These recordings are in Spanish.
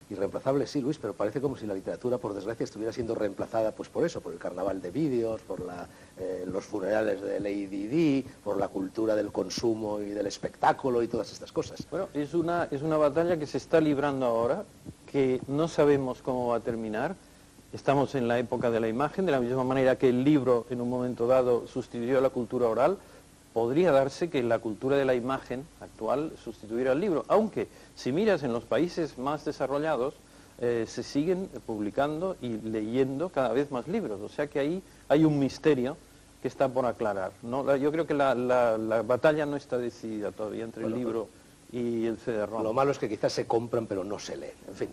Irreemplazable, sí, Luis, pero parece como si la literatura, por desgracia, estuviera siendo reemplazada pues por eso, por el carnaval de vídeos, por los funerales de Lady Di, por la cultura del consumo y del espectáculo y todas estas cosas. Bueno, es una batalla que se está librando ahora, que no sabemos cómo va a terminar. Estamos en la época de la imagen, de la misma manera que el libro en un momento dado sustituyó a la cultura oral, podría darse que la cultura de la imagen actual sustituyera al libro, aunque si miras en los países más desarrollados se siguen publicando y leyendo cada vez más libros, o sea que ahí hay un misterio que está por aclarar, ¿no? Yo creo que la batalla no está decidida todavía entre el libro y el CD-ROM. Lo malo es que quizás se compran pero no se leen, en fin.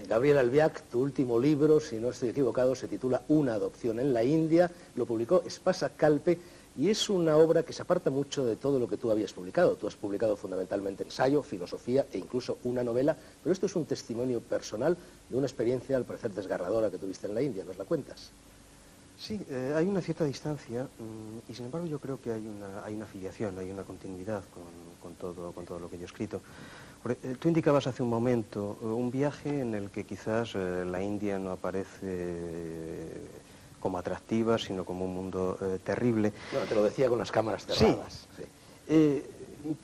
Gabriel Albiach, tu último libro, si no estoy equivocado, se titula Una adopción en la India, lo publicó Espasa Calpe, y es una obra que se aparta mucho de todo lo que tú habías publicado. Tú has publicado fundamentalmente ensayo, filosofía e incluso una novela, pero esto es un testimonio personal de una experiencia, al parecer desgarradora, que tuviste en la India. ¿Nos la cuentas? Sí, hay una cierta distancia y sin embargo yo creo que hay una filiación, hay una continuidad con todo lo que yo he escrito. Tú indicabas hace un momento un viaje en el que quizás la India no aparece como atractiva, sino como un mundo terrible. Bueno, te lo decía con las cámaras cerradas. Sí, sí.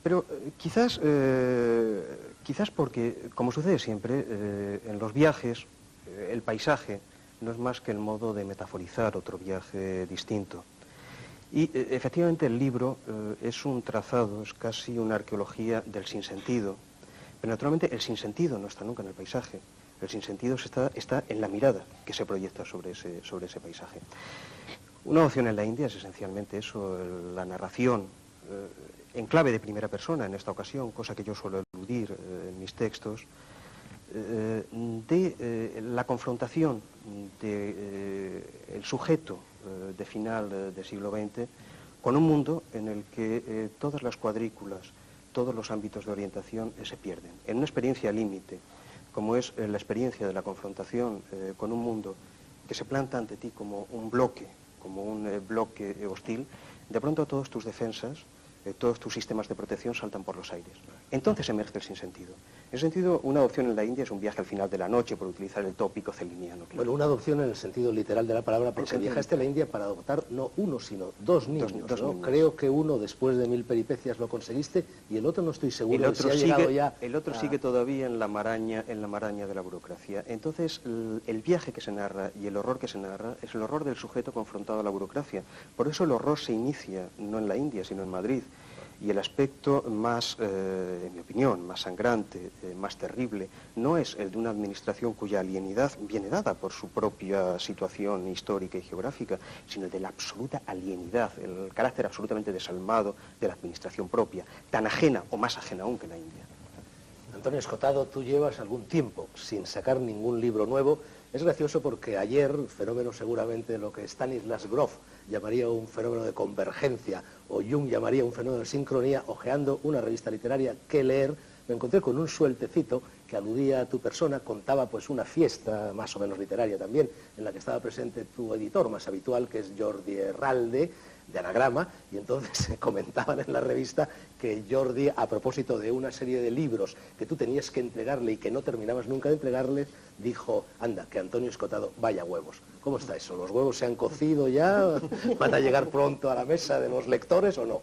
Pero quizás porque, como sucede siempre, en los viajes, el paisaje no es más que el modo de metaforizar otro viaje distinto. Y efectivamente el libro es un trazado, es casi una arqueología del sinsentido. Pero naturalmente el sinsentido no está nunca en el paisaje. El sinsentido está en la mirada que se proyecta sobre ese paisaje. Una opción en la India es esencialmente eso, la narración en clave de primera persona en esta ocasión, cosa que yo suelo eludir en mis textos, de la confrontación del sujeto de final del siglo XX con un mundo en el que todas las cuadrículas, todos los ámbitos de orientación se pierden. En una experiencia límite, como es la experiencia de la confrontación con un mundo que se planta ante ti como un bloque hostil, de pronto todas tus defensas, todos tus sistemas de protección saltan por los aires. Entonces emerge el sinsentido. En ese sentido, una adopción en la India es un viaje al final de la noche, por utilizar el tópico celiniano. Claro. Bueno, una adopción en el sentido literal de la palabra, porque viajaste a la India para adoptar no uno, sino dos niños. Dos niños. Creo que uno, después de 1000 peripecias, lo conseguiste, y el otro no estoy seguro de si ha llegado ya... El otro sigue todavía en la maraña de la burocracia. Entonces, el viaje que se narra y el horror que se narra es el horror del sujeto confrontado a la burocracia. Por eso el horror se inicia no en la India, sino en Madrid. Y el aspecto más, en mi opinión, más sangrante, más terrible, no es el de una administración cuya alienidad viene dada por su propia situación histórica y geográfica, sino el de la absoluta alienidad, el carácter absolutamente desalmado de la administración propia, tan ajena o más ajena aún que la India. Antonio Escotado, tú llevas algún tiempo sin sacar ningún libro nuevo. Es gracioso porque ayer, fenómeno seguramente lo que Stanislas Grof llamaría un fenómeno de convergencia, o Jung llamaría un fenómeno de sincronía, hojeando una revista literaria que leer, me encontré con un sueltecito que aludía a tu persona, contaba pues una fiesta más o menos literaria también, en la que estaba presente tu editor más habitual, que es Jordi Herralde, de Anagrama, y entonces comentaban en la revista que Jordi, a propósito de una serie de libros que tú tenías que entregarle y que no terminabas nunca de entregarle, dijo, anda, que Antonio Escotado vaya huevos. ¿Cómo está eso? ¿Los huevos se han cocido ya? ¿Van a llegar pronto a la mesa de los lectores o no?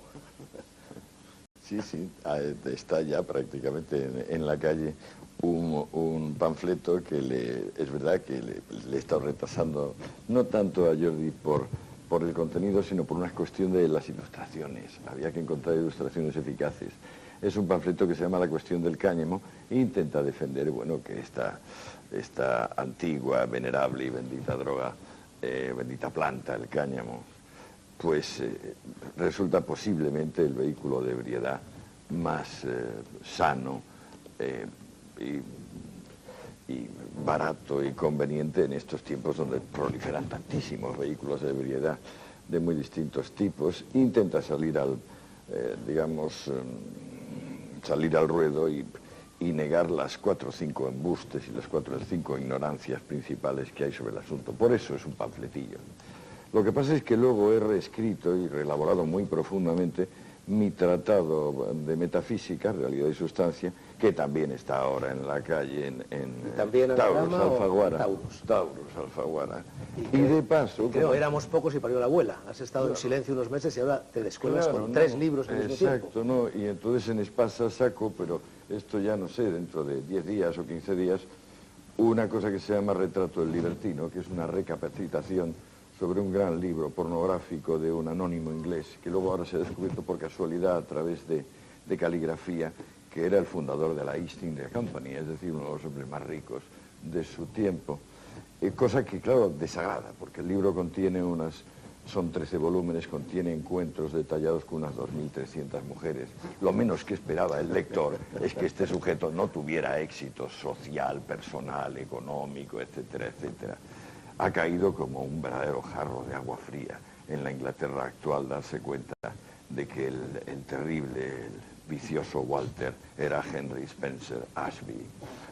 Sí, está ya prácticamente en la calle un panfleto que es verdad que le he estado retrasando, no tanto a Jordi por el contenido, sino por una cuestión de las ilustraciones. Había que encontrar ilustraciones eficaces. Es un panfleto que se llama La cuestión del cáñamo e intenta defender, bueno, que esta antigua, venerable y bendita droga, bendita planta, el cáñamo, pues resulta posiblemente el vehículo de ebriedad más sano y barato y conveniente en estos tiempos donde proliferan tantísimos vehículos de ebriedad de muy distintos tipos. Intenta salir salir al ruedo y negar las 4 o 5 embustes y las 4 o 5 ignorancias principales que hay sobre el asunto. Por eso es un panfletillo. Lo que pasa es que luego he reescrito y reelaborado muy profundamente mi tratado de metafísica, realidad y sustancia, que también está ahora en la calle en también Taurus, Alfaguara. Taurus, Alfaguara. Y de paso... Creo, éramos pocos y parió la abuela. Has estado en silencio unos meses y ahora te descuelgas con 3 libros al mismo tiempo. Exacto, ¿no? Y entonces en Espasa saco, pero esto ya no sé, dentro de 10 días o 15 días, una cosa que se llama Retrato del Libertino, que es una recapacitación sobre un gran libro pornográfico de un anónimo inglés, que luego ahora se ha descubierto por casualidad a través de caligrafía, que era el fundador de la East India Company, es decir, uno de los hombres más ricos de su tiempo. Cosa que, claro, desagrada, porque el libro contiene son 13 volúmenes, contiene encuentros detallados con unas 2.300 mujeres. Lo menos que esperaba el lector es que este sujeto no tuviera éxito social, personal, económico, etcétera, etcétera. Ha caído como un verdadero jarro de agua fría en la Inglaterra actual darse cuenta de que el terrible, el vicioso Walter era Henry Spencer Ashby,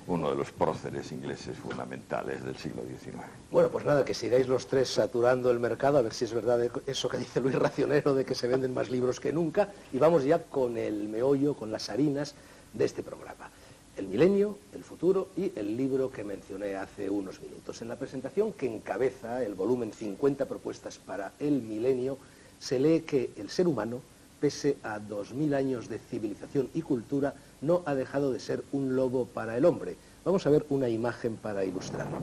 uno de los próceres ingleses fundamentales del siglo XIX. Bueno, pues nada, que sigáis los 3 saturando el mercado, a ver si es verdad eso que dice Luis Racionero de que se venden más libros que nunca, y vamos ya con el meollo, con las harinas de este programa. El milenio, el futuro y el libro que mencioné hace unos minutos. En la presentación que encabeza el volumen 50 propuestas para el milenio, se lee que el ser humano, pese a 2000 años de civilización y cultura, no ha dejado de ser un lobo para el hombre. Vamos a ver una imagen para ilustrarlo.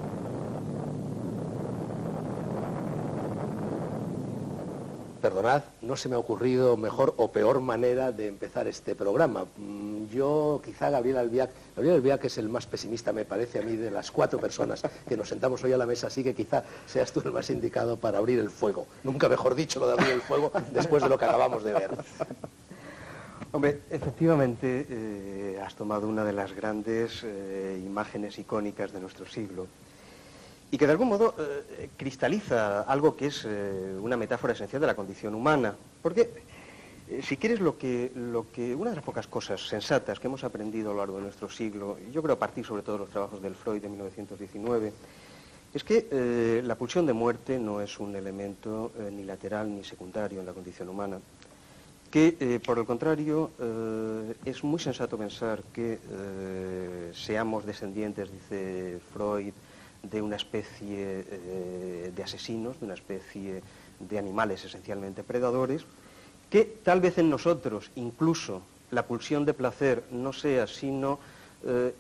Perdonad, no se me ha ocurrido mejor o peor manera de empezar este programa. Yo, quizá Gabriel Albiac es el más pesimista, me parece a mí, de las 4 personas que nos sentamos hoy a la mesa, así que quizá seas tú el más indicado para abrir el fuego. Nunca mejor dicho lo de abrir el fuego después de lo que acabamos de ver. Hombre, efectivamente has tomado una de las grandes imágenes icónicas de nuestro siglo, y que de algún modo cristaliza algo que es una metáfora esencial de la condición humana. Porque, si quieres, una de las pocas cosas sensatas que hemos aprendido a lo largo de nuestro siglo, yo creo a partir sobre todo de los trabajos del Freud de 1919, es que la pulsión de muerte no es un elemento ni lateral ni secundario en la condición humana, que por el contrario es muy sensato pensar que seamos descendientes, dice Freud, de una especie de asesinos, de una especie de animales esencialmente predadores, que tal vez en nosotros incluso la pulsión de placer no sea sino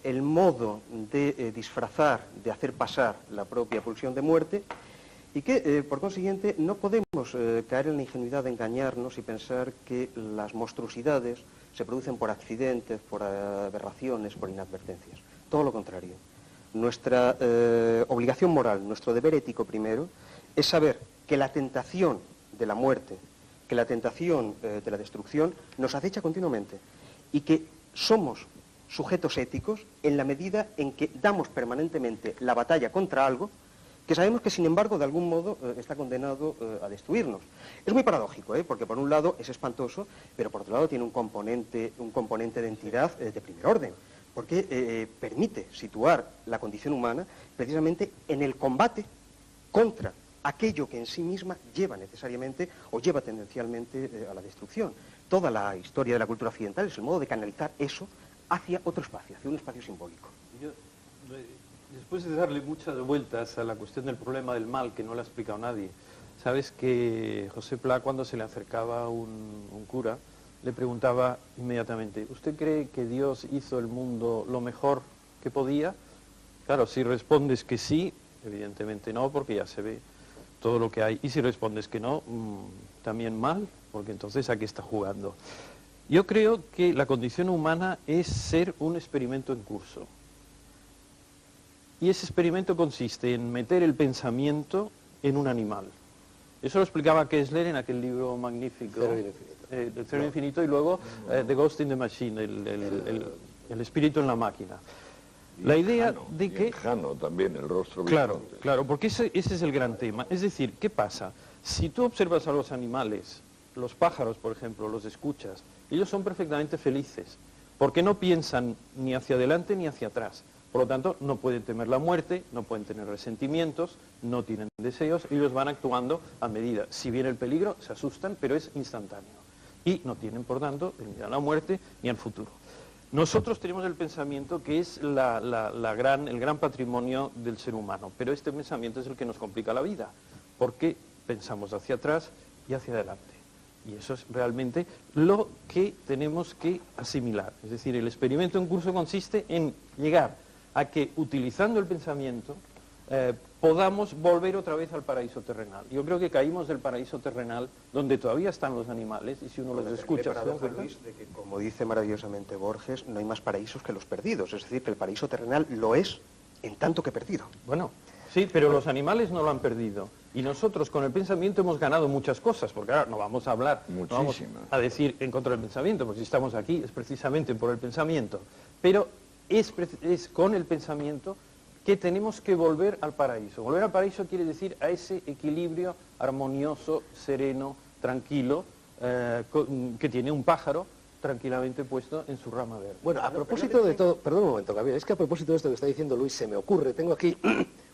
el modo de disfrazar, de hacer pasar la propia pulsión de muerte, y que por consiguiente no podemos caer en la ingenuidad de engañarnos y pensar que las monstruosidades se producen por accidentes, por aberraciones, por inadvertencias. Todo lo contrario. Nuestra obligación moral, nuestro deber ético primero, es saber que la tentación de la muerte, que la tentación de la destrucción nos acecha continuamente, y que somos sujetos éticos en la medida en que damos permanentemente la batalla contra algo que sabemos que, sin embargo, de algún modo está condenado a destruirnos. Es muy paradójico, porque por un lado es espantoso, pero por otro lado tiene un componente de entidad de primer orden, porque permite situar la condición humana precisamente en el combate contra aquello que en sí misma lleva necesariamente o lleva tendencialmente a la destrucción. Toda la historia de la cultura occidental es el modo de canalizar eso hacia otro espacio, hacia un espacio simbólico. Después de darle muchas vueltas a la cuestión del problema del mal, que no le ha explicado nadie, sabes que José Pla, cuando se le acercaba un cura, le preguntaba inmediatamente: ¿usted cree que Dios hizo el mundo lo mejor que podía? Claro, si respondes que sí, evidentemente no, porque ya se ve todo lo que hay. Y si respondes que no, también mal, porque entonces ¿a qué está jugando? Yo creo que la condición humana es ser un experimento en curso. Y ese experimento consiste en meter el pensamiento en un animal. Eso lo explicaba Kessler en aquel libro magnífico, El Cero Infinito, y luego The Ghost in the Machine, el espíritu en la máquina. La idea de que... Jano también, el rostro... Claro, claro, porque ese es el gran tema. Es decir, ¿qué pasa? Si tú observas a los animales, los pájaros, por ejemplo, los escuchas, ellos son perfectamente felices, porque no piensan ni hacia adelante ni hacia atrás. Por lo tanto, no pueden temer la muerte, no pueden tener resentimientos, no tienen deseos, ellos van actuando a medida. Si viene el peligro, se asustan, pero es instantáneo. Y no tienen, por tanto, ni a la muerte ni al futuro. Nosotros tenemos el pensamiento que es el gran patrimonio del ser humano, pero este pensamiento es el que nos complica la vida, porque pensamos hacia atrás y hacia adelante. Y eso es realmente lo que tenemos que asimilar. Es decir, el experimento en curso consiste en llegar a que, utilizando el pensamiento, podamos volver otra vez al paraíso terrenal. Yo creo que caímos del paraíso terrenal, donde todavía están los animales, y si uno los escucha... Luis, de que, como dice maravillosamente Borges, no hay más paraísos que los perdidos. Es decir, que el paraíso terrenal lo es en tanto que perdido. Bueno, sí, pero los animales no lo han perdido. Y nosotros con el pensamiento hemos ganado muchas cosas, porque ahora no vamos a hablar, no vamos a decir en contra del pensamiento, porque si estamos aquí es precisamente por el pensamiento. Pero es con el pensamiento que tenemos que volver al paraíso. Volver al paraíso quiere decir a ese equilibrio armonioso, sereno, tranquilo, que tiene un pájaro tranquilamente puesto en su rama verde. Bueno, a propósito de todo... Perdón un momento, Gabriel, es que a propósito de esto que está diciendo Luis, se me ocurre, tengo aquí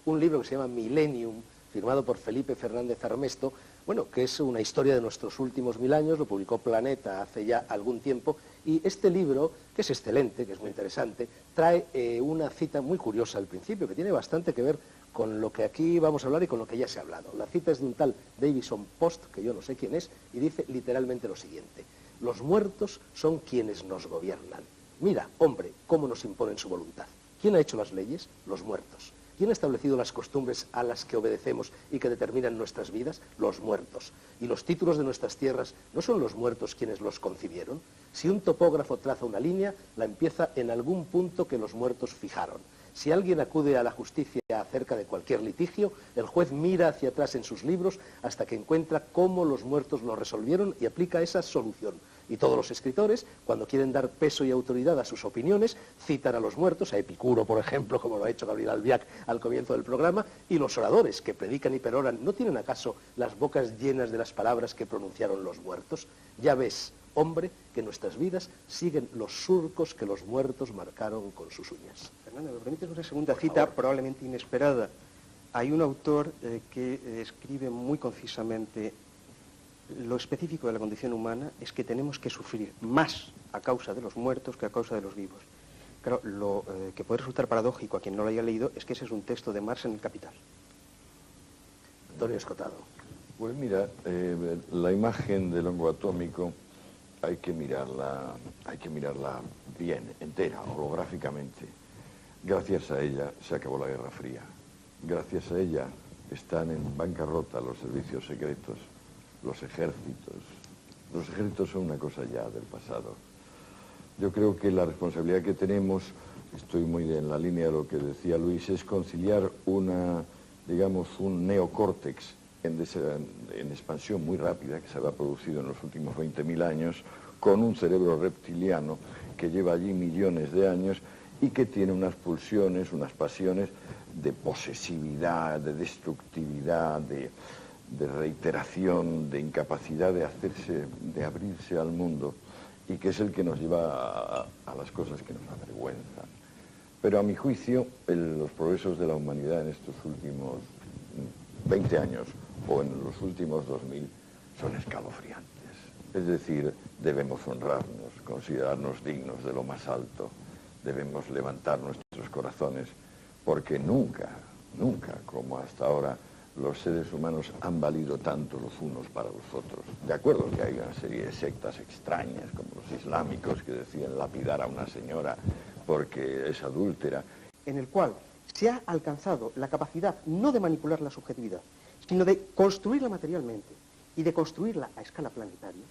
un libro que se llama Millennium, firmado por Felipe Fernández Armesto, bueno, que es una historia de nuestros últimos 1000 años, lo publicó Planeta hace ya algún tiempo, y este libro, que es excelente, que es muy interesante, trae una cita muy curiosa al principio, que tiene bastante que ver con lo que aquí vamos a hablar y con lo que ya se ha hablado. La cita es de un tal Davison Post, que yo no sé quién es, y dice literalmente lo siguiente: los muertos son quienes nos gobiernan. Mira, hombre, cómo nos imponen su voluntad. ¿Quién ha hecho las leyes? Los muertos. ¿Quién ha establecido las costumbres a las que obedecemos y que determinan nuestras vidas? Los muertos. ¿Y los títulos de nuestras tierras no son los muertos quienes los concibieron? Si un topógrafo traza una línea, la empieza en algún punto que los muertos fijaron. Si alguien acude a la justicia acerca de cualquier litigio, el juez mira hacia atrás en sus libros hasta que encuentra cómo los muertos lo resolvieron y aplica esa solución. Y todos los escritores, cuando quieren dar peso y autoridad a sus opiniones, citan a los muertos, a Epicuro, por ejemplo, como lo ha hecho Gabriel Albiac al comienzo del programa, y los oradores, que predican y peroran, ¿no tienen acaso las bocas llenas de las palabras que pronunciaron los muertos? Ya ves, hombre, que nuestras vidas siguen los surcos que los muertos marcaron con sus uñas. Fernando, ¿me permites una segunda cita, probablemente inesperada? Hay un autor que escribe muy concisamente: lo específico de la condición humana es que tenemos que sufrir más a causa de los muertos que a causa de los vivos. Claro, lo que puede resultar paradójico a quien no lo haya leído es que ese es un texto de Marx en El Capital. Antonio Escotado. Pues mira, la imagen del hongo atómico hay que mirarla bien, entera, holográficamente. Gracias a ella se acabó la Guerra Fría. Gracias a ella están en bancarrota los servicios secretos, los ejércitos. Los ejércitos son una cosa ya del pasado. Yo creo que la responsabilidad que tenemos, estoy muy en la línea de lo que decía Luis, es conciliar un neocórtex en expansión muy rápida, que se ha producido en los últimos 20.000 años, con un cerebro reptiliano que lleva allí millones de años y que tiene unas pulsiones, unas pasiones de posesividad, de destructividad, de reiteración, de incapacidad de abrirse al mundo, y que es el que nos lleva a las cosas que nos avergüenzan. Pero a mi juicio, los progresos de la humanidad en estos últimos 20 años o en los últimos 2000 son escalofriantes. Es decir, debemos honrarnos, considerarnos dignos de lo más alto, debemos levantar nuestros corazones, porque nunca, como hasta ahora, los seres humanos han valido tanto los unos para los otros. De acuerdo que hay una serie de sectas extrañas, como los islámicos, que deciden lapidar a una señora porque es adúltera. En el cual se ha alcanzado la capacidad no de manipular la subjetividad, sino de construirla materialmente y de construirla a escala planetaria,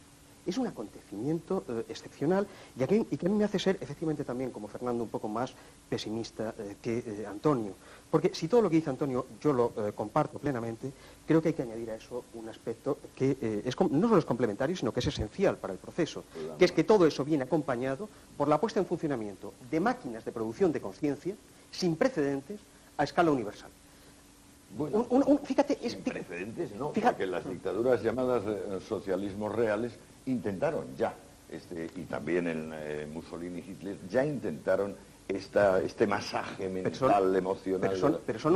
es un acontecimiento excepcional y que a mí me hace ser, efectivamente también, como Fernando, un poco más pesimista que Antonio. Porque si todo lo que dice Antonio yo lo comparto plenamente, creo que hay que añadir a eso un aspecto que no solo es complementario, sino que es esencial para el proceso, que es que todo eso viene acompañado por la puesta en funcionamiento de máquinas de producción de conciencia sin precedentes a escala universal. Bueno, fíjate, sin precedentes no, fíjate, porque las dictaduras llamadas socialismos reales intentaron ya, y también en Mussolini y Hitler, ya intentaron este masaje mental, emocional. Pero son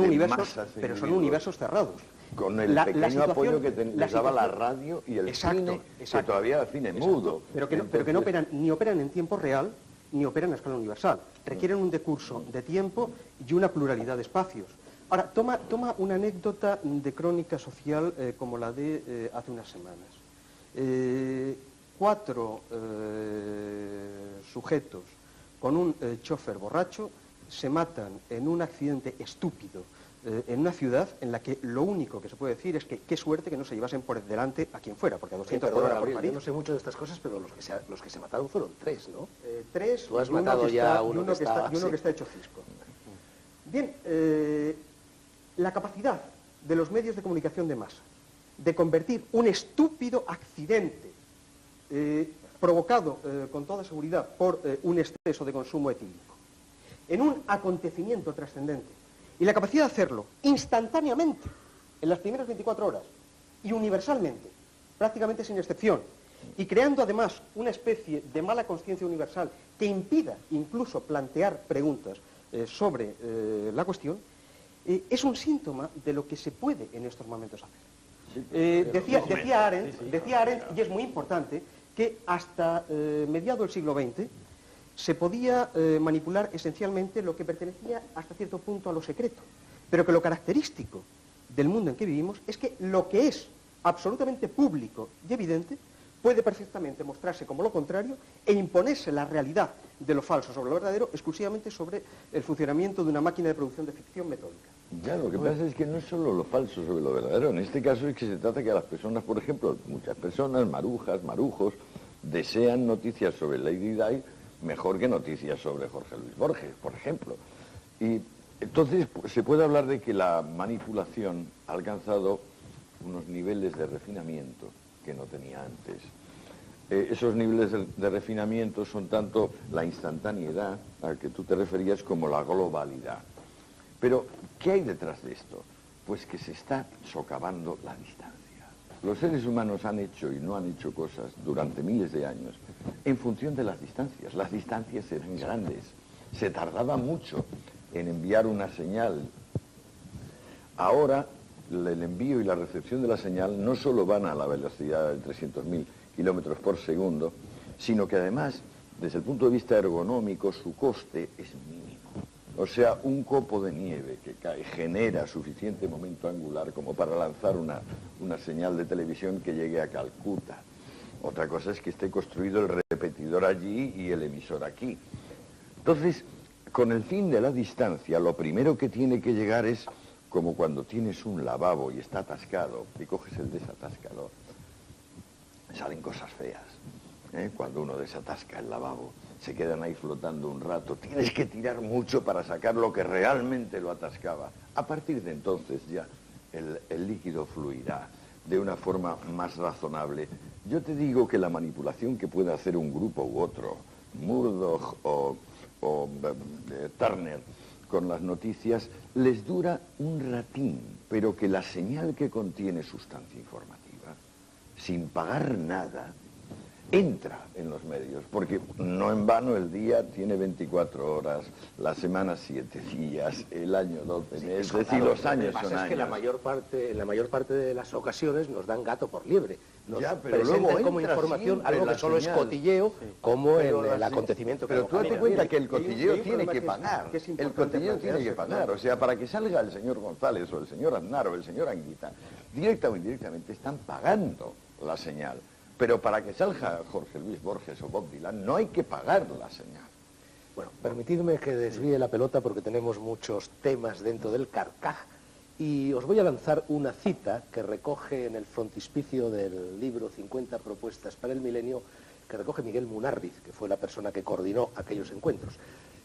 universos cerrados. Con el pequeño apoyo que les daba la radio y el cine, que todavía era cine mudo. Pero que no operan, ni operan en tiempo real, ni operan a escala universal. Requieren un decurso de tiempo y una pluralidad de espacios. Ahora, toma una anécdota de crónica social como la de hace unas semanas. 4 sujetos con un chofer borracho se matan en un accidente estúpido en una ciudad en la que lo único que se puede decir es que qué suerte que no se llevasen por delante a quien fuera, porque a 200 por hora por París. Yo no sé mucho de estas cosas, pero los que se mataron fueron 3, ¿no? 3, Tú has matado ya uno que está hecho cisco. Bien, la capacidad de los medios de comunicación de masa de convertir un estúpido accidente provocado con toda seguridad por un exceso de consumo etílico en un acontecimiento trascendente, y la capacidad de hacerlo instantáneamente, en las primeras 24 horas, y universalmente, prácticamente sin excepción, y creando además una especie de mala conciencia universal que impida incluso plantear preguntas sobre la cuestión, es un síntoma de lo que se puede en estos momentos hacer. Decía Arendt, y es muy importante, que hasta mediados del siglo XX se podía manipular esencialmente lo que pertenecía hasta cierto punto a lo secreto, pero que lo característico del mundo en que vivimos es que lo que es absolutamente público y evidente puede perfectamente mostrarse como lo contrario e imponerse la realidad de lo falso sobre lo verdadero exclusivamente sobre el funcionamiento de una máquina de producción de ficción metódica. Ya, lo que pasa es que no es solo lo falso sobre lo verdadero. En este caso es que se trata que a las personas, por ejemplo, muchas personas, marujas, marujos, desean noticias sobre Lady Di mejor que noticias sobre Jorge Luis Borges, por ejemplo. Y entonces se puede hablar de que la manipulación ha alcanzado unos niveles de refinamiento que no tenía antes. Esos niveles de refinamiento son tanto la instantaneidad a la que tú te referías como la globalidad. Pero, ¿qué hay detrás de esto? Pues que se está socavando la distancia. Los seres humanos han hecho y no han hecho cosas durante miles de años en función de las distancias. Las distancias eran grandes, se tardaba mucho en enviar una señal. Ahora, el envío y la recepción de la señal no solo van a la velocidad de 300.000 kilómetros por segundo, sino que además, desde el punto de vista ergonómico, su coste es mínimo. O sea, un copo de nieve que cae genera suficiente momento angular como para lanzar una señal de televisión que llegue a Calcuta. Otra cosa es que esté construido el repetidor allí y el emisor aquí. Entonces, con el fin de la distancia, lo primero que tiene que llegar es como cuando tienes un lavabo y está atascado, y coges el desatascador. Salen cosas feas. Cuando uno desatasca el lavabo, se quedan ahí flotando un rato. Tienes que tirar mucho para sacar lo que realmente lo atascaba. A partir de entonces ya el líquido fluirá de una forma más razonable. Yo te digo que la manipulación que puede hacer un grupo u otro, Murdoch o Turner, con las noticias, les dura un ratín, pero que la señal que contiene sustancia informativa, sin pagar nada, entra en los medios, porque no en vano el día tiene 24 horas, la semana 7 días, el año 12 meses, es decir, los años son años. Lo que pasa es que en la mayor parte de las ocasiones nos dan gato por liebre. Nos pero luego como información algo que solo es cotilleo, como el acontecimiento que... Pero tú date cuenta que el cotilleo tiene que pagar, el cotilleo tiene que pagar, o sea, para que salga el señor González o el señor Aznar o el señor Anguita, directa o indirectamente están pagando la señal. Pero para que salga Jorge Luis Borges o Bob Dylan no hay que pagar la señal. Bueno, permitidme que desvíe la pelota porque tenemos muchos temas dentro del carcaj y os voy a lanzar una cita que recoge en el frontispicio del libro 50 propuestas para el milenio, que recoge Miguel Munarriz, que fue la persona que coordinó aquellos encuentros.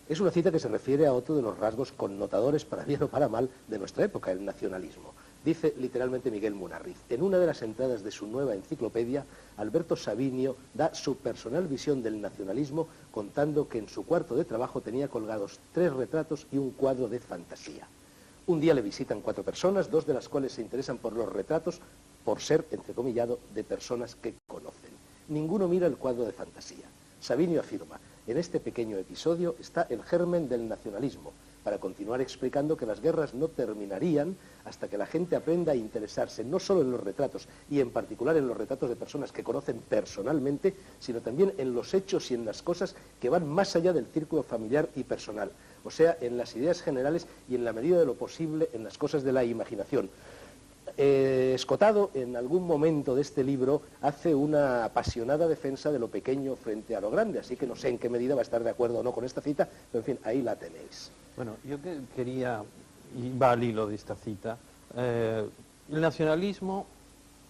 Es una cita que se refiere a otro de los rasgos connotadores, para bien o para mal, de nuestra época, el nacionalismo. Dice literalmente Miguel Munarriz: en una de las entradas de su nueva enciclopedia, Alberto Savinio da su personal visión del nacionalismo, contando que en su cuarto de trabajo tenía colgados 3 retratos y un cuadro de fantasía. Un día le visitan 4 personas, 2 de las cuales se interesan por los retratos por ser, entrecomillado, de personas que conocen. Ninguno mira el cuadro de fantasía. Savinio afirma: en este pequeño episodio está el germen del nacionalismo. para continuar explicando que las guerras no terminarían hasta que la gente aprenda a interesarse no solo en los retratos, y en particular en los retratos de personas que conocen personalmente, sino también en los hechos y en las cosas que van más allá del círculo familiar y personal, o sea, en las ideas generales y en la medida de lo posible en las cosas de la imaginación. Escotado, en algún momento de este libro, hace una apasionada defensa de lo pequeño frente a lo grande, así que no sé en qué medida va a estar de acuerdo o no con esta cita, pero en fin, ahí la tenéis. Bueno, yo quería, y va al hilo de esta cita, el nacionalismo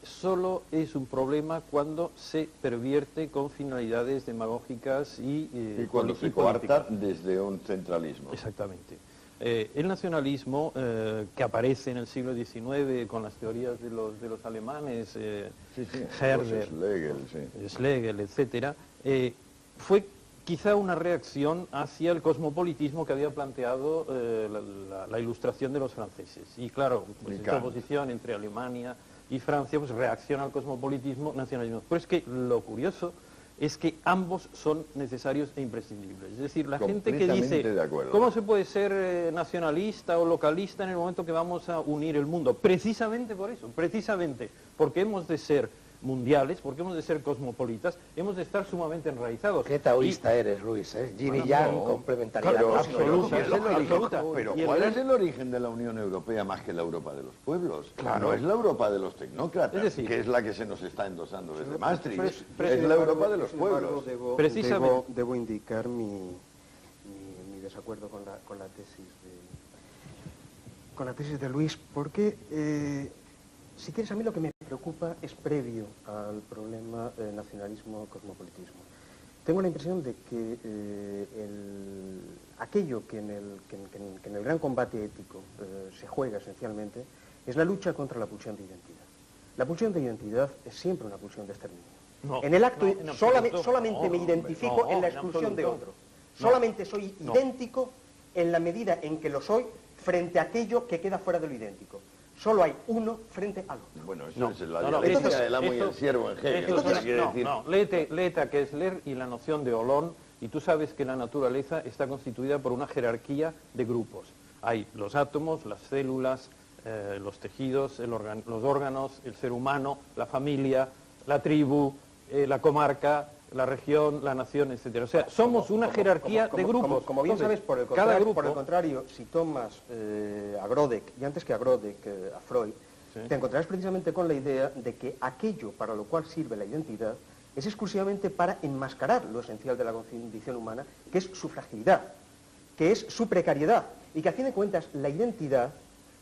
solo es un problema cuando se pervierte con finalidades demagógicas y cuando se coarta desde un centralismo. Exactamente. El nacionalismo que aparece en el siglo XIX con las teorías de los alemanes, Herder, Schlegel, etc., fue quizá una reacción hacia el cosmopolitismo que había planteado la ilustración de los franceses. Y claro, pues esta oposición entre Alemania y Francia pues reacciona al cosmopolitismo, nacionalismo. Pero es que lo curioso es que ambos son necesarios e imprescindibles. Es decir, la gente que dice, ¿cómo se puede ser nacionalista o localista en el momento que vamos a unir el mundo? Precisamente por eso, precisamente porque hemos de ser mundiales, porque hemos de ser cosmopolitas, hemos de estar sumamente enraizados. Qué taoísta eres, Luis, ¿eh? Yin y Yang, complementariedad absoluta. Pero ¿cuál es el origen de la Unión Europea más que la Europa de los pueblos? Claro. No es la Europa de los tecnócratas, es decir, que es la que se nos está endosando desde Maastricht. Es la Europa de los pueblos. Debo indicar mi desacuerdo con la tesis de Luis, porque si quieres, a mí lo que me preocupa es previo al problema nacionalismo-cosmopolitismo. Tengo la impresión de que aquello que en el gran combate ético se juega esencialmente es la lucha contra la pulsión de identidad. La pulsión de identidad es siempre una pulsión de exterminio. No, en el acto no, solamente me identifico en la expulsión de otro. Solamente soy idéntico en la medida en que lo soy frente a aquello que queda fuera de lo idéntico. Solo hay uno frente al otro. Bueno, eso es la dialéctica del amo y el siervo en Hegel. Léete a Kessler y la noción de Olón, y tú sabes que la naturaleza está constituida por una jerarquía de grupos. Hay los átomos, las células, los tejidos, los órganos, el ser humano, la familia, la tribu, la comarca, la región, la nación, etc. O sea, somos una jerarquía de grupos. Como bien sabes, por el contrario, si tomas a Grodek, y antes que a Grodek, a Freud, te encontrarás precisamente con la idea de que aquello para lo cual sirve la identidad es exclusivamente para enmascarar lo esencial de la condición humana, que es su fragilidad, que es su precariedad, y que a fin de cuentas la identidad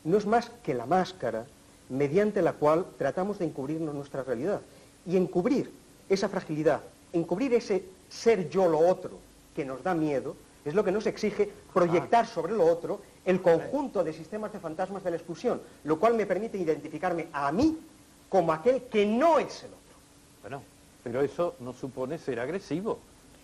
no es más que la máscara mediante la cual tratamos de encubrirnos nuestra realidad. Y encubrir esa fragilidad, encubrir ese ser yo lo otro que nos da miedo, es lo que nos exige proyectar sobre lo otro el conjunto de sistemas de fantasmas de la expulsión, lo cual me permite identificarme a mí como aquel que no es el otro. Bueno, pero eso no supone ser agresivo.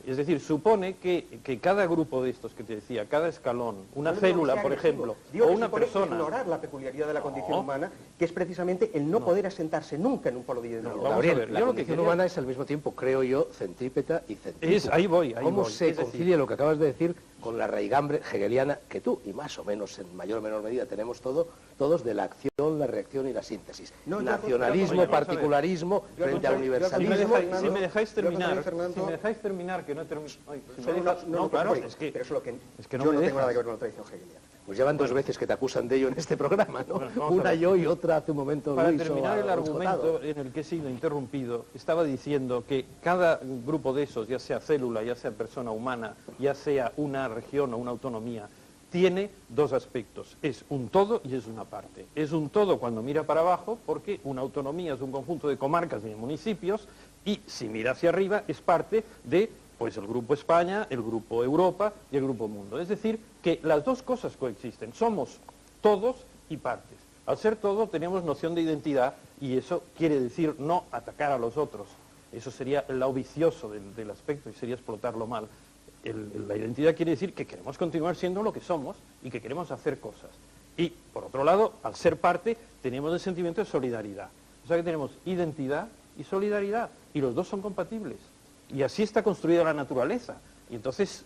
Es decir, supone que cada grupo de estos que te decía, cada escalón, una célula, por ejemplo, o una persona... ignorar la peculiaridad de la condición humana, que es precisamente el no poder asentarse nunca en un polo de identidad. Gabriel, la condición humana es al mismo tiempo, creo yo, centrípeta y centrífuga. Ahí voy. ¿Cómo se concilia lo que acabas de decir con la raigambre hegeliana que tú, y más o menos en mayor o menor medida tenemos todos de la acción, la reacción y la síntesis? Nacionalismo, particularismo, frente al universalismo... Si me dejáis terminar, que no he terminado... claro, es que yo no tengo nada que ver con la tradición hegeliana. Pues llevan dos veces que te acusan de ello en este programa, ¿no? Una yo y otra hace un momento Para Luis terminar el argumento en el que he sido interrumpido, estaba diciendo que cada grupo de esos, ya sea célula, ya sea persona humana, ya sea una región o una autonomía, tiene dos aspectos. Es un todo y es una parte. Es un todo cuando mira para abajo, porque una autonomía es un conjunto de comarcas y de municipios, y si mira hacia arriba es parte de pues el Grupo España, el Grupo Europa y el Grupo Mundo. Es decir, que las dos cosas coexisten. Somos todos y partes. Al ser todo tenemos noción de identidad y eso quiere decir no atacar a los otros. Eso sería el lado vicioso del aspecto y sería explotarlo mal. La identidad quiere decir que queremos continuar siendo lo que somos y que queremos hacer cosas. Y, por otro lado, al ser parte, tenemos el sentimiento de solidaridad. O sea que tenemos identidad y solidaridad, y los dos son compatibles. Y así está construida la naturaleza. Y entonces,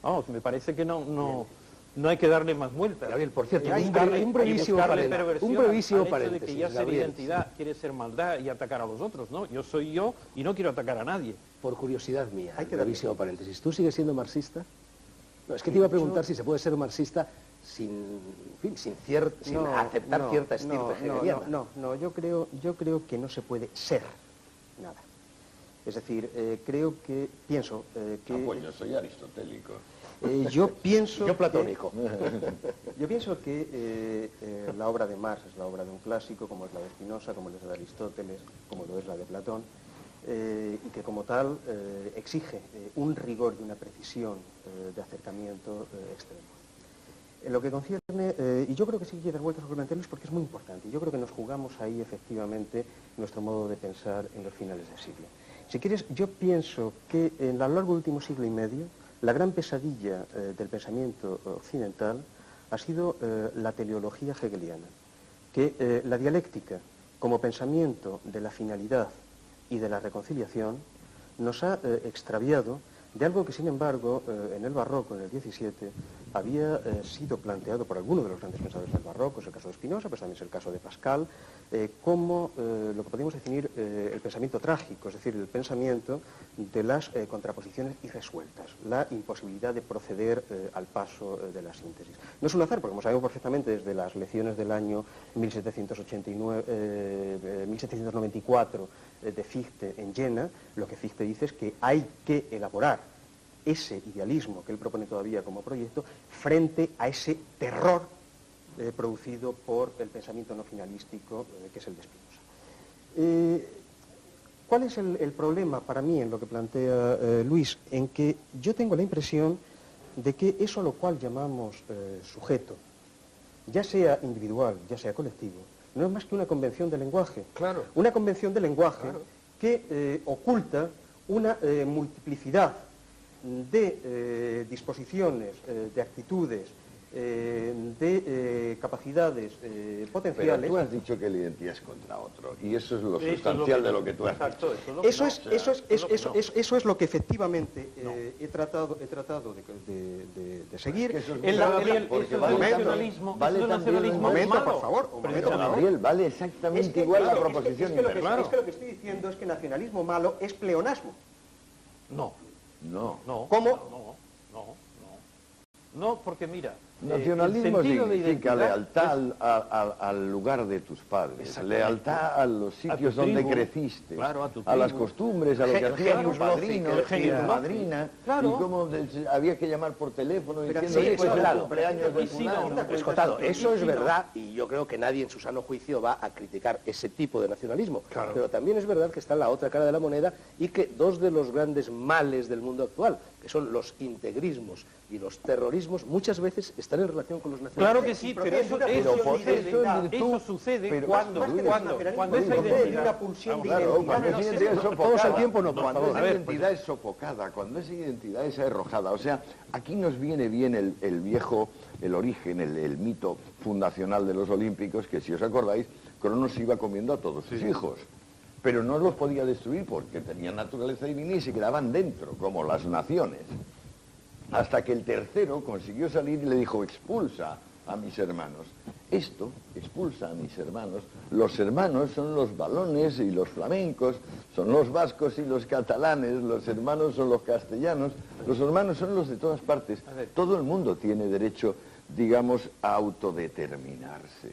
vamos, me parece que no no hay que darle más vueltas. Gabriel, por cierto, Hay un que buscarle- un brevísimo hay que buscarle paréntesis, perversión un brevísimo al hecho de que paréntesis, ya ser Gabriel. identidad quiere ser maldad y atacar a los otros, ¿no? Yo soy yo y no quiero atacar a nadie. Por curiosidad mía, Hay que brevísimo paréntesis. ¿Tú sigues siendo marxista? No, es que te iba a preguntar si se puede ser marxista sin, en fin, sin aceptar cierta estirpe hegeliana. No, yo creo que no se puede ser nada. Es decir, pienso que... pues yo soy aristotélico. Yo pienso... Yo platónico. Yo pienso que la obra de Marx es la obra de un clásico, como es la de Spinoza, como es la de Aristóteles, como lo es la de Platón, y que como tal exige un rigor y una precisión de acercamiento extremo. En lo que concierne, y yo creo que sí que hay que dar vueltas a los comentarios porque es muy importante, y yo creo que nos jugamos ahí efectivamente nuestro modo de pensar en los finales del siglo. Si quieres, yo pienso que a lo largo del último siglo y medio, la gran pesadilla del pensamiento occidental ha sido la teleología hegeliana, que la dialéctica como pensamiento de la finalidad y de la reconciliación nos ha extraviado de algo que, sin embargo, en el barroco, en el 17, había sido planteado por algunos de los grandes pensadores del barroco, es el caso de Spinoza, pero también es el caso de Pascal, como lo que podemos definir el pensamiento trágico, es decir, el pensamiento de las contraposiciones irresueltas, la imposibilidad de proceder al paso de la síntesis. No es un azar, porque como sabemos perfectamente desde las lecciones del año 1794 de Fichte en Jena, lo que Fichte dice es que hay que elaborar ese idealismo que él propone todavía como proyecto frente a ese terror producido por el pensamiento no finalístico que es el de Spinoza. ¿Cuál es el problema para mí en lo que plantea Luis? En que yo tengo la impresión de que eso a lo cual llamamos sujeto, ya sea individual, ya sea colectivo, no es más que una convención de lenguaje. Claro. Una convención de lenguaje que oculta una multiplicidad de disposiciones, de actitudes, de capacidades potenciales. Pero tú has dicho que la identidad es contra otro, y eso es lo sustancial de lo que tú has dicho. Eso es lo que efectivamente he tratado de seguir. Un momento, por favor. Gabriel, vale exactamente igual la proposición. Es que lo que estoy diciendo es que nacionalismo malo es pleonasmo. No. No. ¿Cómo? No, porque mira... Nacionalismo el sentido de significa identidad lealtad al lugar de tus padres, lealtad a los sitios tu donde tribu, creciste, claro, a tu a las tribu. costumbres, a lo que hacían tus padrinos y tu madrina, Claro. y cómo había que llamar por teléfono Pero diciendo sí, que fue el claro. cumpleaños de Y si no, fulano. Pues, Cotado, eso es verdad y yo creo que nadie en su sano juicio va a criticar ese tipo de nacionalismo. Claro. Pero también es verdad que está en la otra cara de la moneda y que dos de los grandes males del mundo actual, que son los integrismos y los terrorismos, muchas veces están en relación con los nacionalismos. Claro que sí, pero eso sucede cuando esa identidad... Claro, cuando esa identidad es sofocada, Todos al tiempo no, cuando por favor. esa identidad es sofocada, cuando esa identidad es arrojada, o sea, aquí nos viene bien el origen, el mito fundacional de los olímpicos, que si os acordáis, Cronos iba comiendo a todos sus hijos, pero no los podía destruir porque tenían naturaleza divina y se quedaban dentro, como las naciones. Hasta que el tercero consiguió salir y le dijo, expulsa a mis hermanos. Esto, expulsa a mis hermanos. Los hermanos son los valones y los flamencos, son los vascos y los catalanes, los hermanos son los castellanos, los hermanos son los de todas partes. Todo el mundo tiene derecho, digamos, a autodeterminarse.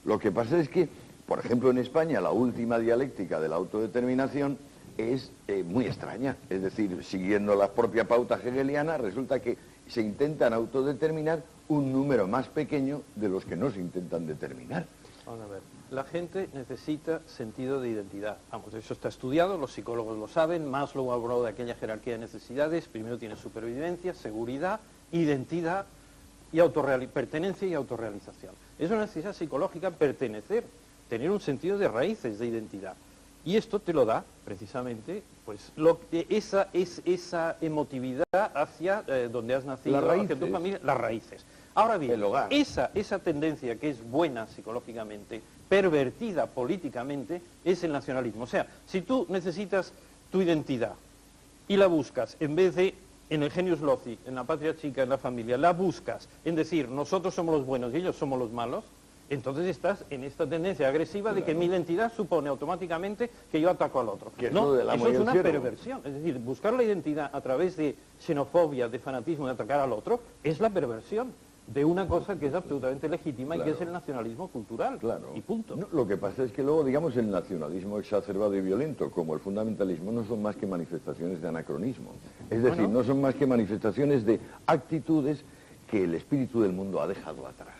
Lo que pasa es que, por ejemplo, en España, la última dialéctica de la autodeterminación es muy extraña, es decir, siguiendo la propia pauta hegeliana, resulta que se intentan autodeterminar un número más pequeño de los que no se intentan determinar. Vamos a ver, la gente necesita sentido de identidad. Vamos, eso está estudiado, los psicólogos lo saben, Maslow habló de aquella jerarquía de necesidades, primero tiene supervivencia, seguridad, identidad y pertenencia y autorrealización. Es una necesidad psicológica pertenecer, tener un sentido de raíces de identidad. Y esto te lo da, precisamente, pues esa emotividad hacia donde has nacido, hacia tu familia, las raíces. Ahora bien, El hogar. esa tendencia que es buena psicológicamente, pervertida políticamente, es el nacionalismo. O sea, si tú necesitas tu identidad y la buscas en vez de en el genius loci, en la patria chica, en la familia, la buscas en decir nosotros somos los buenos y ellos somos los malos, entonces estás en esta tendencia agresiva de que mi identidad supone automáticamente que yo ataco al otro. Que No, del amo eso y es el una ciervo. perversión. Es decir, buscar la identidad a través de xenofobia, de fanatismo, de atacar al otro, es la perversión de una cosa que es absolutamente legítima y que es el nacionalismo cultural. Claro. Y punto. No, lo que pasa es que luego, digamos, el nacionalismo exacerbado y violento, como el fundamentalismo, no son más que manifestaciones de anacronismo. Es decir, no son más que manifestaciones de actitudes que el espíritu del mundo ha dejado atrás.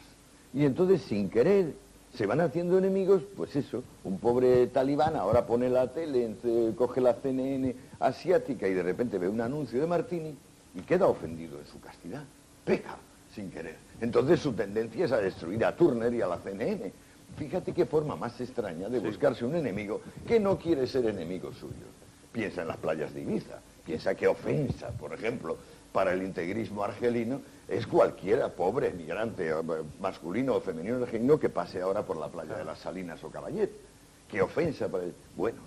Y entonces, sin querer, se van haciendo enemigos, pues eso, un pobre talibán ahora pone la tele, coge la CNN asiática y de repente ve un anuncio de Martini y queda ofendido en su castidad. Peca sin querer. Entonces su tendencia es a destruir a Turner y a la CNN. Fíjate qué forma más extraña de buscarse un enemigo que no quiere ser enemigo suyo. Piensa en las playas de Ibiza, piensa qué ofensa, por ejemplo, para el integrismo argelino, es cualquiera pobre migrante masculino o femenino argelino que pase ahora por la playa de las Salinas o Caballet. Qué ofensa para él. Bueno,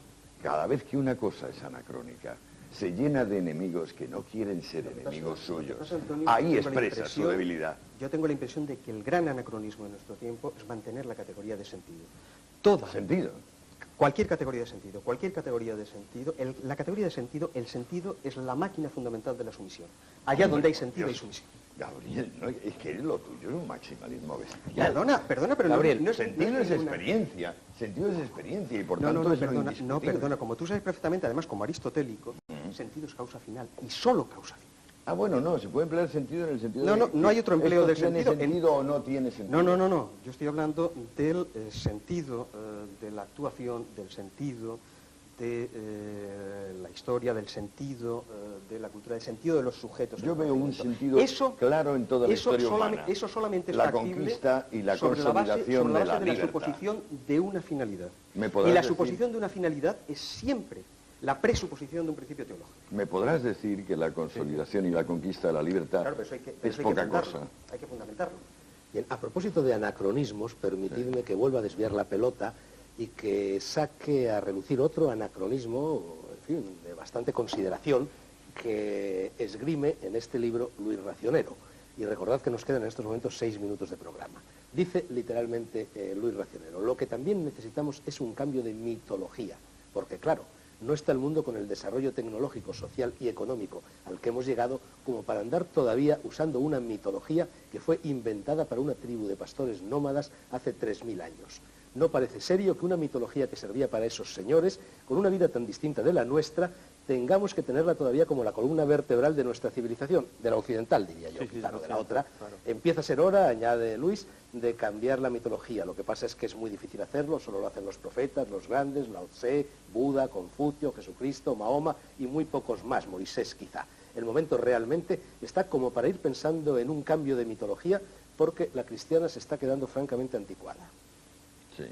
cada vez que una cosa es anacrónica, se llena de enemigos que no quieren ser enemigos suyos. Antonio, Ahí yo tengo la expresa su impresión- debilidad. Yo tengo la impresión de que el gran anacronismo de nuestro tiempo es mantener la categoría de sentido. Toda, Sentido. cualquier categoría de sentido, la categoría de sentido, el sentido es la máquina fundamental de la sumisión. Allá donde hay sentido hay sumisión. Gabriel, no, es que lo tuyo es un maximalismo bestial. Perdona, pero Gabriel, no es... sentido no es ninguna- experiencia, sentido es experiencia y por No, tanto no, es lo perdona, indiscutible. como tú sabes perfectamente, además como aristotélico, sentido es causa final y solo causa final. Ah, bueno, no, se puede emplear sentido en el sentido No, de no, que no hay otro empleo esto del ¿tiene sentido. sentido o no tiene sentido? No, yo estoy hablando del sentido de la actuación, del sentido de la historia, del sentido de la cultura, del sentido de los sujetos. Yo veo un sentido Eso- claro en toda la historia humana. Eso solamente es la factible conquista y la sobre la base consolidación de la de la libertad. suposición de una finalidad. ¿Me podrás Y la decir- suposición de una finalidad es siempre la presuposición de un principio teológico. ¿Me podrás decir que la consolidación y la conquista de la libertad Claro, pero eso hay que, es poca cosa? Hay que fundamentarlo. Bien, a propósito de anacronismos, permitidme que vuelva a desviar la pelota y que saque a relucir otro anacronismo, en fin, de bastante consideración, que esgrime en este libro Luis Racionero. Y recordad que nos quedan en estos momentos 6 minutos de programa. Dice literalmente Luis Racionero, lo que también necesitamos es un cambio de mitología, porque claro, no está el mundo con el desarrollo tecnológico, social y económico al que hemos llegado como para andar todavía usando una mitología que fue inventada para una tribu de pastores nómadas hace 3000 años. No parece serio que una mitología que servía para esos señores, con una vida tan distinta de la nuestra, tengamos que tenerla todavía como la columna vertebral de nuestra civilización, de la occidental, diría yo, Sí, claro, de la occidental, otra. claro. Empieza a ser hora, añade Luis, de cambiar la mitología. Lo que pasa es que es muy difícil hacerlo, solo lo hacen los profetas, los grandes, Lao Tse, Buda, Confucio, Jesucristo, Mahoma y muy pocos más, Moisés quizá. El momento realmente está como para ir pensando en un cambio de mitología, porque la cristiana se está quedando francamente anticuada. Sí.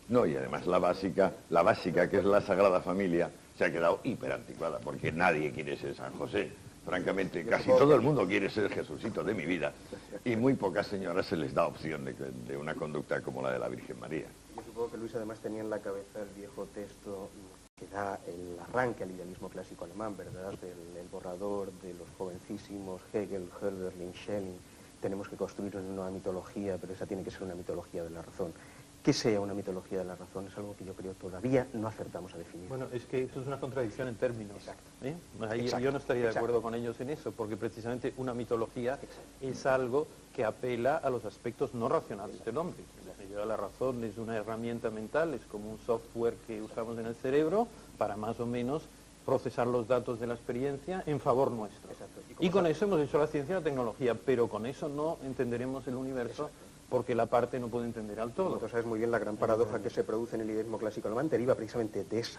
No, y además la básica que es la Sagrada Familia, se ha quedado hiperanticuada, porque nadie quiere ser San José. Francamente, casi todo el mundo quiere ser Jesucito de mi vida. Y muy pocas señoras se les da opción de una conducta como la de la Virgen María. Yo supongo que Luis además tenía en la cabeza el viejo texto que da el arranque al idealismo clásico alemán, ¿verdad? El borrador de los jovencísimos Hegel, Hölderlin, Schelling. Tenemos que construir una nueva mitología, pero esa tiene que ser una mitología de la razón. Que sea una mitología de la razón es algo que yo creo todavía no acertamos a definir. Bueno, es que eso es una contradicción en términos. Exacto. ¿eh? Ahí Exacto. yo no estaría de Exacto. acuerdo con ellos en eso, porque precisamente una mitología es algo que apela a los aspectos no racionales del hombre. La razón es una herramienta mental, es como un software que usamos en el cerebro para más o menos procesar los datos de la experiencia en favor nuestro. Exacto. Y con eso hemos hecho la ciencia y la tecnología, pero con eso no entenderemos el universo. Exacto. Porque la parte no puede entender al todo. Como tú sabes muy bien, la gran paradoja que se produce en el idealismo clásico alemán deriva precisamente de ese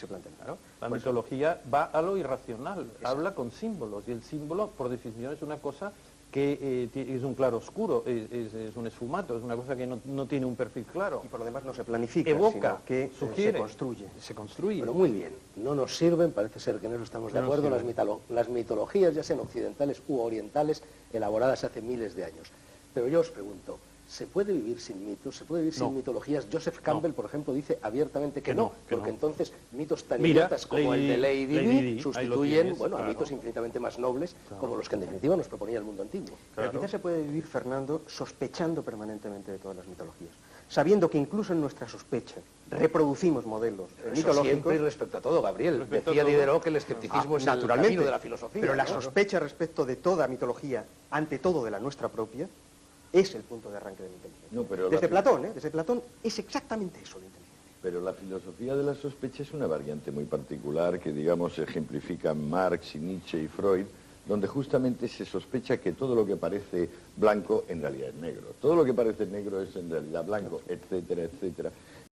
planteamiento. Claro, la Por eso- mitología va a lo irracional, habla con símbolos, y el símbolo, por definición, es una cosa que es un claro oscuro, es un esfumato, es una cosa que no tiene un perfil claro. Y por lo demás no se planifica, Evoca, sino que sugiere, se construye. Se construye. Pero muy bien, no nos sirven, parece ser que en eso estamos de No nos acuerdo, sirven. las mitologías, ya sean occidentales u orientales, elaboradas hace miles de años. Pero yo os pregunto, ¿Se puede vivir sin mitos? ¿Se puede vivir sin mitologías? Joseph Campbell, por ejemplo, dice abiertamente que no, porque entonces mitos tan idiotas como el de Lady Di sustituyen a mitos infinitamente más nobles, como los que en definitiva nos proponía el mundo antiguo. Pero quizás se puede vivir, Fernando, sospechando permanentemente de todas las mitologías, sabiendo que incluso en nuestra sospecha reproducimos modelos mitológicos. Siempre y respecto a todo, Gabriel. Decía Diderot que el escepticismo es el camino de la filosofía. Pero la sospecha respecto de toda mitología, ante todo de la nuestra propia, es el punto de arranque de la inteligencia. No, pero desde Platón es exactamente eso la inteligencia. Pero la filosofía de la sospecha es una variante muy particular que, digamos, ejemplifican Marx y Nietzsche y Freud, donde justamente se sospecha que todo lo que parece blanco en realidad es negro. Todo lo que parece negro es en realidad blanco, etcétera, etcétera.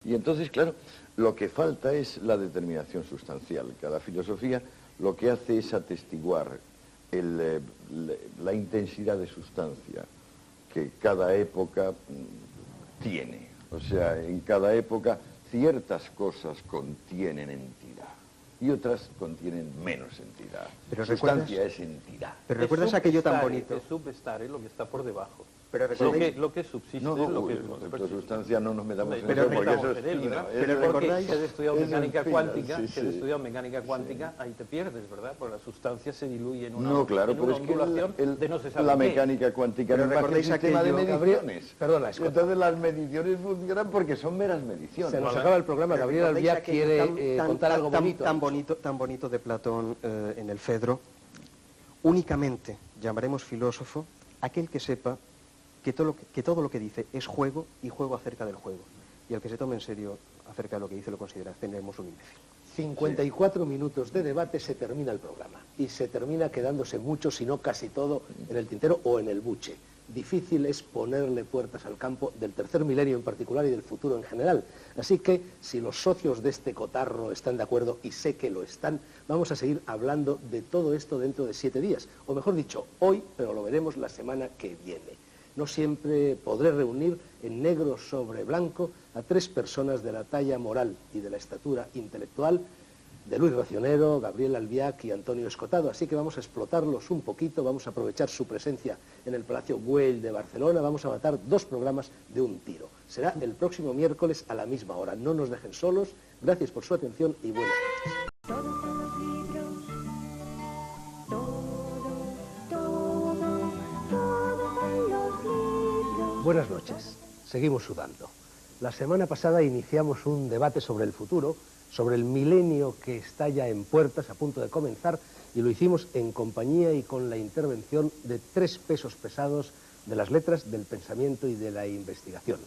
Y entonces, claro, lo que falta es la determinación sustancial. Cada filosofía lo que hace es atestiguar la intensidad de sustancia que cada época tiene. O sea, en cada época ciertas cosas contienen entidad y otras contienen menos entidad. Pero sustancia es entidad. Pero recuerdas aquello tan bonito. El subestar es lo que está por debajo. Pero lo que subsiste no, es lo que... respecto a sustancia no nos metamos en pero eso, porque eso en él, ¿verdad? pero porque si has estudiado mecánica cuántica, sí, si has estudiado mecánica cuántica, ahí te pierdes, ¿verdad? Porque la sustancia se diluye en una, no, claro, en pero una es que ondulación de no se sabe la qué. mecánica cuántica Pero no es más que un recordáis sistema de aquello, mediciones. Perdona, entonces las mediciones funcionan porque son meras mediciones. Se nos acaba el programa. Gabriel Albiac quiere contar algo bonito. Tan bonito de Platón en el Fedro. Únicamente llamaremos filósofo aquel que sepa que todo lo que dice es juego y juego acerca del juego. Y el que se tome en serio acerca de lo que dice lo considera, tenemos un imbécil. 54 minutos de debate, se termina el programa. Y se termina quedándose mucho, si no casi todo, en el tintero o en el buche. Difícil es ponerle puertas al campo del tercer milenio en particular y del futuro en general. Así que, si los socios de este cotarro están de acuerdo, y sé que lo están, vamos a seguir hablando de todo esto dentro de 7 días. O mejor dicho, hoy, pero lo veremos la semana que viene. No siempre podré reunir en negro sobre blanco a 3 personas de la talla moral y de la estatura intelectual de Luis Racionero, Gabriel Albiac y Antonio Escotado. Así que vamos a explotarlos un poquito, vamos a aprovechar su presencia en el Palacio Güell de Barcelona, vamos a matar 2 programas de un tiro. Será el próximo miércoles a la misma hora. No nos dejen solos. Gracias por su atención y buenas noches. Buenas noches. Seguimos sudando. La semana pasada iniciamos un debate sobre el futuro, sobre el milenio que está ya en puertas, a punto de comenzar, y lo hicimos en compañía y con la intervención de 3 pesos pesados de las letras, del pensamiento y de la investigación.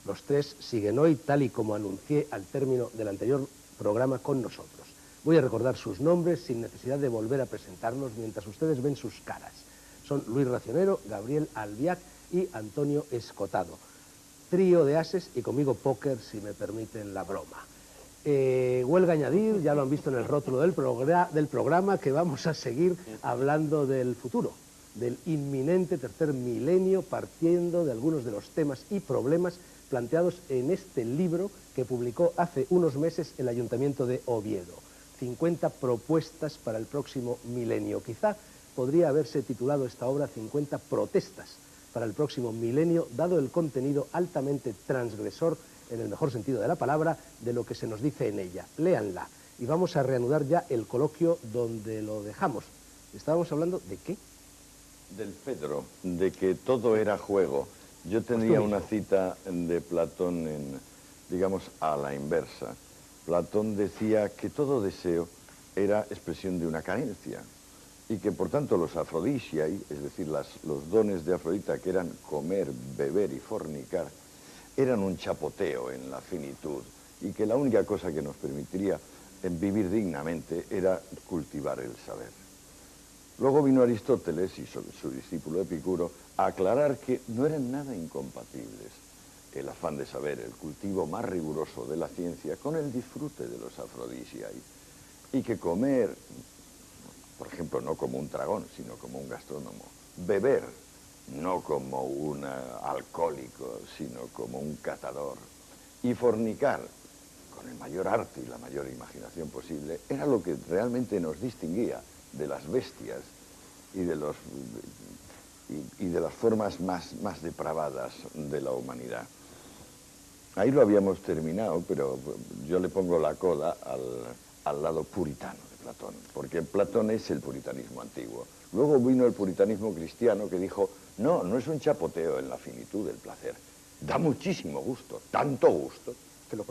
Los 3 siguen hoy, tal y como anuncié al término del anterior programa, con nosotros. Voy a recordar sus nombres sin necesidad de volver a presentarlos mientras ustedes ven sus caras. Son Luis Racionero, Gabriel Albiac y Antonio Escotado. Trío de ases y conmigo póker, si me permiten la broma. Huelga añadir, ya lo han visto en el rótulo del programa, que vamos a seguir hablando del futuro, del inminente tercer milenio, partiendo de algunos de los temas y problemas planteados en este libro que publicó hace unos meses el Ayuntamiento de Oviedo. 50 propuestas para el próximo milenio. Quizá podría haberse titulado esta obra 50 protestas para el próximo milenio, dado el contenido altamente transgresor, en el mejor sentido de la palabra, de lo que se nos dice en ella. Léanla. Y vamos a reanudar ya el coloquio donde lo dejamos. Estábamos hablando de ¿qué? Del Fedro, de que todo era juego. Yo tenía una cita de Platón, digamos, a la inversa. Platón decía que todo deseo era expresión de una carencia y que por tanto los afrodisiai, es decir, los dones de Afrodita, que eran comer, beber y fornicar, eran un chapoteo en la finitud y que la única cosa que nos permitiría vivir dignamente era cultivar el saber. Luego vino Aristóteles y su discípulo Epicuro a aclarar que no eran nada incompatibles el afán de saber, el cultivo más riguroso de la ciencia, con el disfrute de los afrodisiai, y que comer, por ejemplo, no como un dragón, sino como un gastrónomo, beber, no como un alcohólico, sino como un catador, y fornicar, con el mayor arte y la mayor imaginación posible, era lo que realmente nos distinguía de las bestias y de los y de las formas más depravadas de la humanidad. Ahí lo habíamos terminado, pero yo le pongo la coda al lado puritano de Platón, porque Platón es el puritanismo antiguo. Luego vino el puritanismo cristiano que dijo, no, no es un chapoteo en la finitud del placer, da muchísimo gusto, tanto gusto,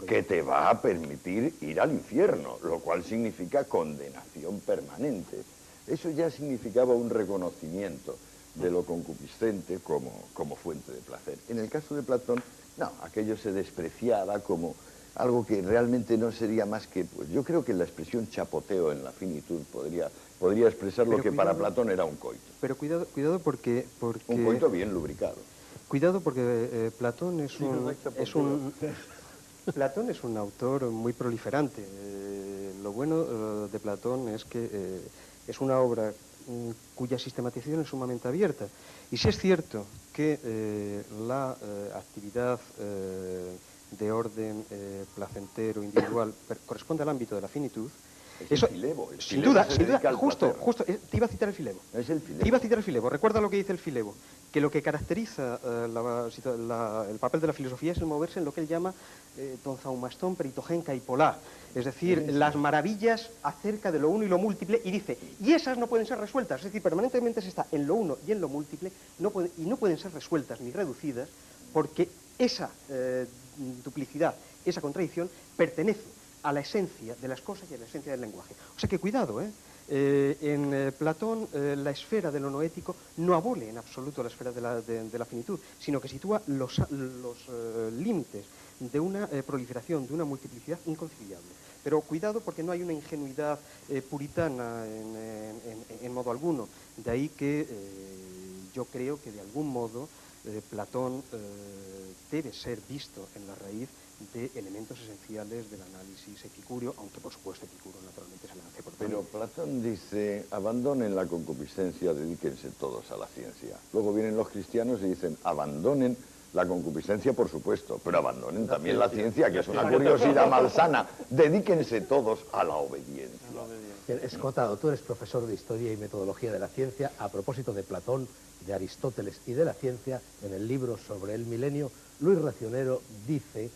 que te va a permitir ir al infierno, lo cual significa condenación permanente. Eso ya significaba un reconocimiento de lo concupiscente como fuente de placer. En el caso de Platón, no, aquello se despreciaba como algo que realmente no sería más que, pues yo creo que la expresión chapoteo en la finitud podría expresar lo que para Platón era un coito. Pero cuidado porque... Un coito bien lubricado. Cuidado porque Platón Platón es un autor muy proliferante. Lo bueno de Platón es que es una obra cuya sistematización es sumamente abierta. Y sí es cierto que la actividad de orden placentero, individual, corresponde al ámbito de la finitud. Eso, Filebo, sin duda, justo, te iba a citar el Filebo. Es el Filebo. Te iba a citar el Filebo. Recuerda lo que dice el Filebo, que lo que caracteriza el papel de la filosofía es el moverse en lo que él llama ton zaumastón, peritogenca y polar, es decir, las maravillas acerca de lo uno y lo múltiple, y dice, y esas no pueden ser resueltas, es decir, permanentemente se está en lo uno y en lo múltiple, y no pueden ser resueltas ni reducidas, porque esa duplicidad, esa contradicción, pertenece a la esencia de las cosas y a la esencia del lenguaje. O sea que cuidado, en Platón la esfera de lo noético no abole en absoluto la esfera de la finitud, sino que sitúa los límites de una proliferación, de una multiplicidad inconciliable. Pero cuidado porque no hay una ingenuidad puritana en modo alguno. De ahí que yo creo que de algún modo Platón debe ser visto en la raíz de elementos esenciales del análisis epicúreo, aunque por supuesto Epicuro naturalmente se lance por Pero Platón dice, abandonen la concupiscencia, dedíquense todos a la ciencia. Luego vienen los cristianos y dicen, abandonen la concupiscencia, por supuesto, pero abandonen también la ciencia, que es una curiosidad malsana. Dedíquense todos a la obediencia. Escotado, tú eres profesor de Historia y Metodología de la Ciencia. A propósito de Platón, de Aristóteles y de la ciencia, en el libro sobre el milenio, Luis Racionero dice: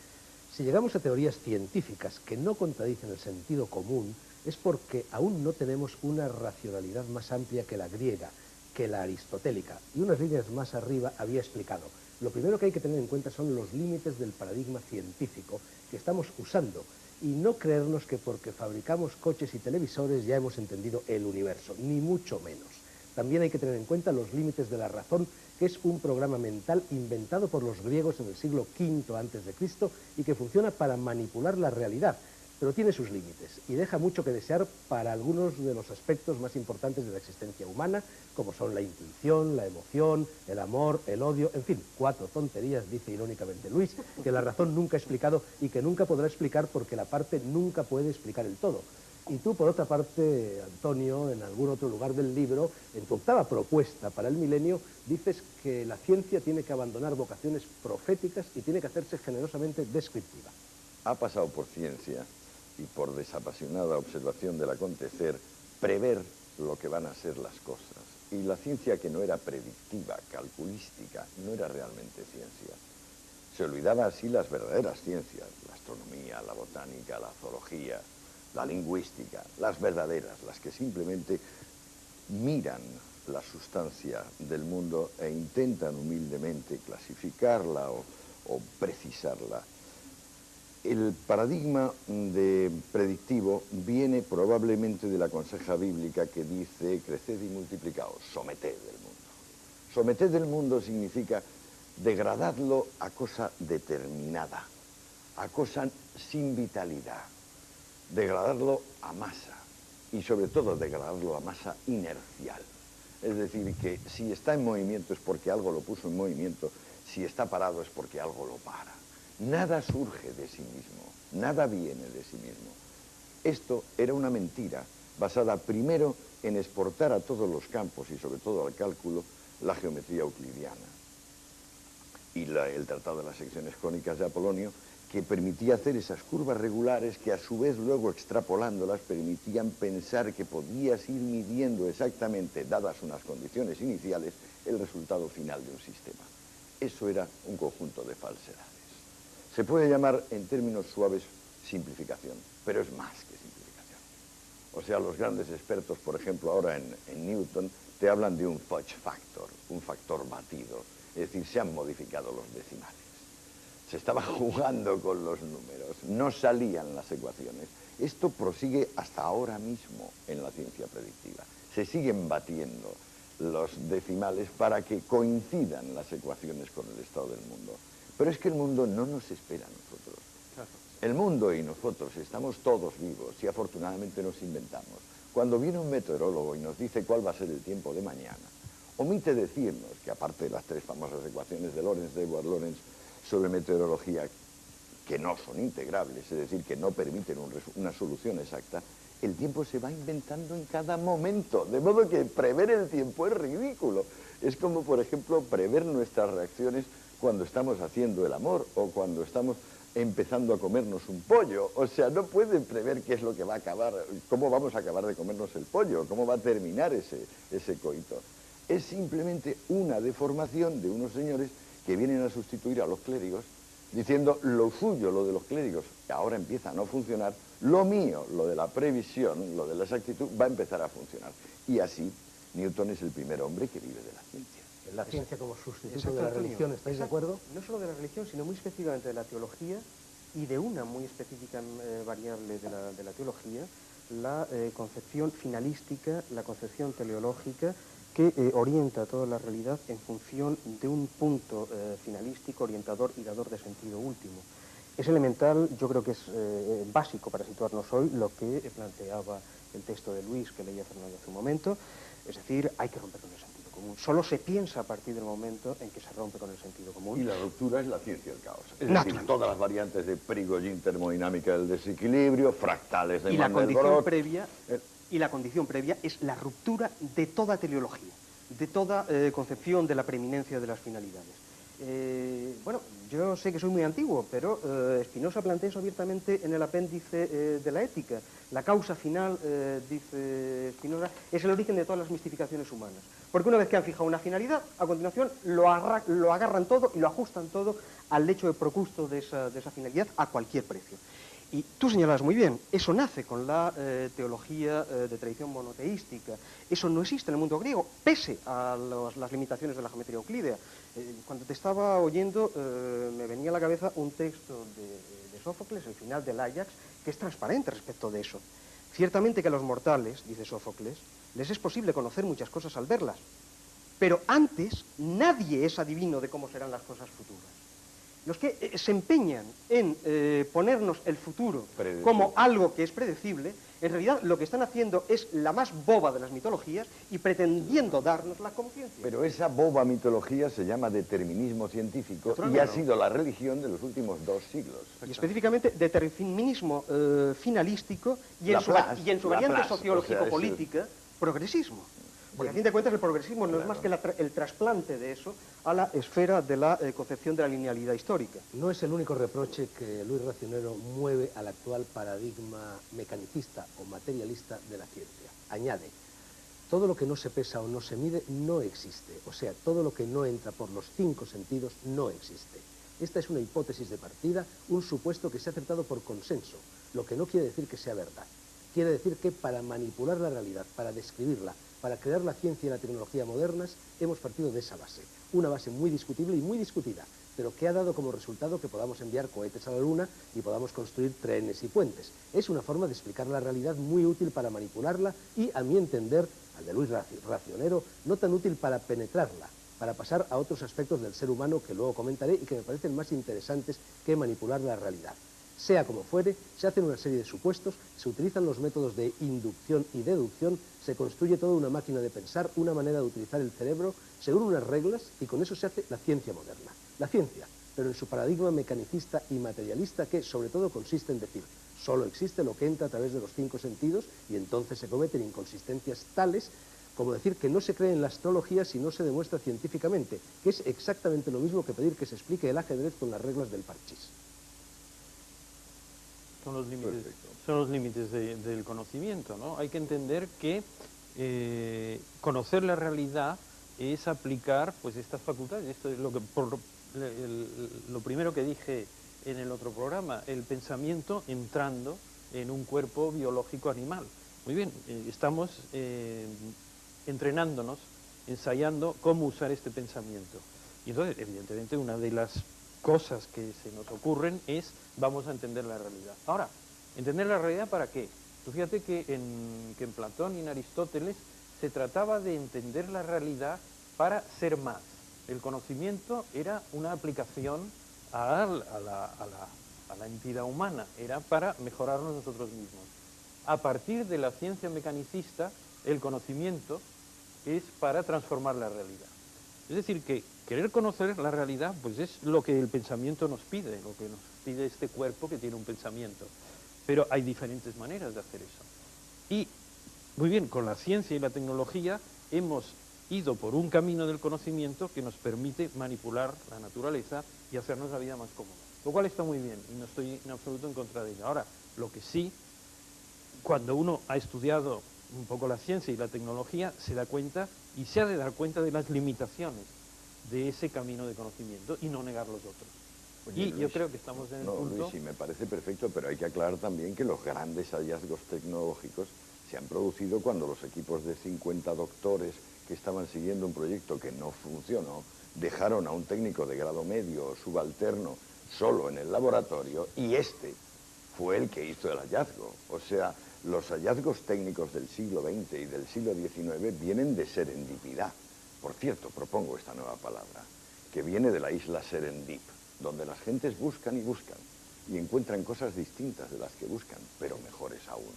si llegamos a teorías científicas que no contradicen el sentido común, es porque aún no tenemos una racionalidad más amplia que la griega, que la aristotélica. Y unas líneas más arriba había explicado: lo primero que hay que tener en cuenta son los límites del paradigma científico que estamos usando, y no creernos que porque fabricamos coches y televisores ya hemos entendido el universo, ni mucho menos. También hay que tener en cuenta los límites de la razón, que es un programa mental inventado por los griegos en el siglo V a.C. y que funciona para manipular la realidad, pero tiene sus límites y deja mucho que desear para algunos de los aspectos más importantes de la existencia humana, como son la intuición, la emoción, el amor, el odio, en fin, 4 tonterías, dice irónicamente Luis, que la razón nunca ha explicado y que nunca podrá explicar porque la parte nunca puede explicar el todo. Y tú, por otra parte, Antonio, en algún otro lugar del libro, en tu octava propuesta para el milenio, dices que la ciencia tiene que abandonar vocaciones proféticas y tiene que hacerse generosamente descriptiva. Ha pasado por ciencia y por desapasionada observación del acontecer, prever lo que van a ser las cosas. Y la ciencia que no era predictiva, calculística, no era realmente ciencia. Se olvidaba así las verdaderas ciencias, la astronomía, la botánica, la zoología, la lingüística, las verdaderas, las que simplemente miran la sustancia del mundo e intentan humildemente clasificarla o precisarla. El paradigma predictivo viene probablemente de la conseja bíblica que dice: creced y multiplicaos, someted el mundo. Someted el mundo significa degradadlo a cosa determinada, a cosa sin vitalidad, degradarlo a masa y sobre todo degradarlo a masa inercial. Es decir, que si está en movimiento es porque algo lo puso en movimiento, si está parado es porque algo lo para. Nada surge de sí mismo, nada viene de sí mismo. Esto era una mentira basada primero en exportar a todos los campos y sobre todo al cálculo la geometría euclidiana y el tratado de las secciones cónicas de Apolonio, que permitía hacer esas curvas regulares que a su vez luego extrapolándolas permitían pensar que podías ir midiendo exactamente, dadas unas condiciones iniciales, el resultado final de un sistema. Eso era un conjunto de falsedades. Se puede llamar en términos suaves simplificación, pero es más que simplificación. O sea, los grandes expertos, por ejemplo, ahora en Newton, te hablan de un fudge factor, un factor batido, es decir, se han modificado los decimales. Se estaba jugando con los números, no salían las ecuaciones. Esto prosigue hasta ahora mismo en la ciencia predictiva. Se siguen batiendo los decimales para que coincidan las ecuaciones con el estado del mundo. Pero es que el mundo no nos espera a nosotros. El mundo y nosotros estamos todos vivos y afortunadamente nos inventamos. Cuando viene un meteorólogo y nos dice cuál va a ser el tiempo de mañana, omite decirnos que aparte de las tres famosas ecuaciones de Lorentz, de Edward-Lorentz, sobre meteorología, que no son integrables, es decir, que no permiten una solución exacta, el tiempo se va inventando en cada momento, de modo que prever el tiempo es ridículo. Es como, por ejemplo, prever nuestras reacciones cuando estamos haciendo el amor o cuando estamos empezando a comernos un pollo. O sea, no pueden prever qué es lo que va a acabar, cómo vamos a acabar de comernos el pollo, cómo va a terminar ese coito. Es simplemente una deformación de unos señores que vienen a sustituir a los clérigos, diciendo lo suyo, lo de los clérigos, que ahora empieza a no funcionar, lo mío, lo de la previsión, lo de la exactitud, va a empezar a funcionar. Y así, Newton es el primer hombre que vive de la ciencia. La ciencia como sustituto de la religión, ¿estáis de acuerdo? No solo de la religión, sino muy específicamente de la teología y de una muy específica variable de la teología, la concepción finalística, la concepción teleológica, que orienta toda la realidad en función de un punto finalístico, orientador y dador de sentido último. Es elemental, yo creo que es básico para situarnos hoy, lo que planteaba el texto de Luis que leía Fernando hace un momento, es decir, hay que romper con el sentido común. Solo se piensa a partir del momento en que se rompe con el sentido común. Y la ruptura es la ciencia del caos. Es decir, todas las variantes de Prigogine, termodinámica del desequilibrio, fractales de Mandelbrot. Y la condición previa es la ruptura de toda teleología, de toda concepción de la preeminencia de las finalidades. Bueno, yo sé que soy muy antiguo, pero Spinoza plantea eso abiertamente en el apéndice de la ética. La causa final, dice Spinoza, es el origen de todas las mistificaciones humanas. Porque una vez que han fijado una finalidad, a continuación lo agarran todo y lo ajustan todo al hecho de procusto de esa finalidad a cualquier precio. Y tú señalas muy bien, eso nace con la teología de tradición monoteística. Eso no existe en el mundo griego, pese a las limitaciones de la geometría euclídea. Cuando te estaba oyendo, me venía a la cabeza un texto de Sófocles, el final del Ajax, que es transparente respecto de eso. Ciertamente que a los mortales, dice Sófocles, les es posible conocer muchas cosas al verlas, pero antes nadie es adivino de cómo serán las cosas futuras. Los que se empeñan en ponernos el futuro como algo que es predecible, en realidad lo que están haciendo es la más boba de las mitologías y pretendiendo darnos la conciencia. Pero esa boba mitología se llama determinismo científico y ha sido la religión de los últimos 2 siglos. Y específicamente determinismo finalístico y en su variante sociológico-política, progresismo. Porque a fin de cuentas el progresismo no es más que el trasplante de eso a la esfera de la concepción de la linealidad histórica. No es el único reproche que Luis Racionero mueve al actual paradigma mecanicista o materialista de la ciencia. Añade, todo lo que no se pesa o no se mide no existe, o sea, todo lo que no entra por los 5 sentidos no existe. Esta es una hipótesis de partida, un supuesto que se ha aceptado por consenso, lo que no quiere decir que sea verdad. Quiere decir que para manipular la realidad, para describirla, para crear la ciencia y la tecnología modernas, hemos partido de esa base. Una base muy discutible y muy discutida, pero que ha dado como resultado que podamos enviar cohetes a la Luna y podamos construir trenes y puentes. Es una forma de explicar la realidad muy útil para manipularla y, a mi entender, al de Luis Racionero, no tan útil para penetrarla, para pasar a otros aspectos del ser humano que luego comentaré y que me parecen más interesantes que manipular la realidad. Sea como fuere, se hacen una serie de supuestos, se utilizan los métodos de inducción y deducción, se construye toda una máquina de pensar, una manera de utilizar el cerebro, según unas reglas, y con eso se hace la ciencia moderna. La ciencia, pero en su paradigma mecanicista y materialista, que sobre todo consiste en decir, solo existe lo que entra a través de los 5 sentidos, y entonces se cometen inconsistencias tales como decir que no se cree en la astrología si no se demuestra científicamente, que es exactamente lo mismo que pedir que se explique el ajedrez con las reglas del parchís. Perfecto. son los límites del conocimiento, ¿no? Hay que entender que conocer la realidad es aplicar pues estas facultades. Esto es lo que lo primero que dije en el otro programa, el pensamiento entrando en un cuerpo biológico animal. Muy bien, estamos entrenándonos, ensayando cómo usar este pensamiento. Y entonces, evidentemente, una de las cosas que se nos ocurren es, vamos a entender la realidad. Ahora, ¿entender la realidad para qué? Tú fíjate que en Platón y en Aristóteles se trataba de entender la realidad para ser más. El conocimiento era una aplicación a la entidad humana, era para mejorarnos nosotros mismos. A partir de la ciencia mecanicista, el conocimiento es para transformar la realidad. Es decir, que querer conocer la realidad pues es lo que el pensamiento nos pide, lo que nos pide este cuerpo que tiene un pensamiento. Pero hay diferentes maneras de hacer eso. Y, muy bien, con la ciencia y la tecnología hemos ido por un camino del conocimiento que nos permite manipular la naturaleza y hacernos la vida más cómoda. Lo cual está muy bien y no estoy en absoluto en contra de ello. Ahora, lo que sí, cuando uno ha estudiado un poco la ciencia y la tecnología, se da cuenta y se ha de dar cuenta de las limitaciones de ese camino de conocimiento y no negar los otros. Oye, Y Luis, yo creo que estamos en el punto... Luis, sí, me parece perfecto, pero hay que aclarar también que los grandes hallazgos tecnológicos se han producido cuando los equipos de 50 doctores que estaban siguiendo un proyecto que no funcionó, dejaron a un técnico de grado medio o subalterno solo en el laboratorio y este fue el que hizo el hallazgo. O sea, los hallazgos técnicos del siglo XX y del siglo XIX vienen de serendipidad. Por cierto, propongo esta nueva palabra, que viene de la isla Serendip, donde las gentes buscan y buscan y encuentran cosas distintas de las que buscan, pero mejores aún.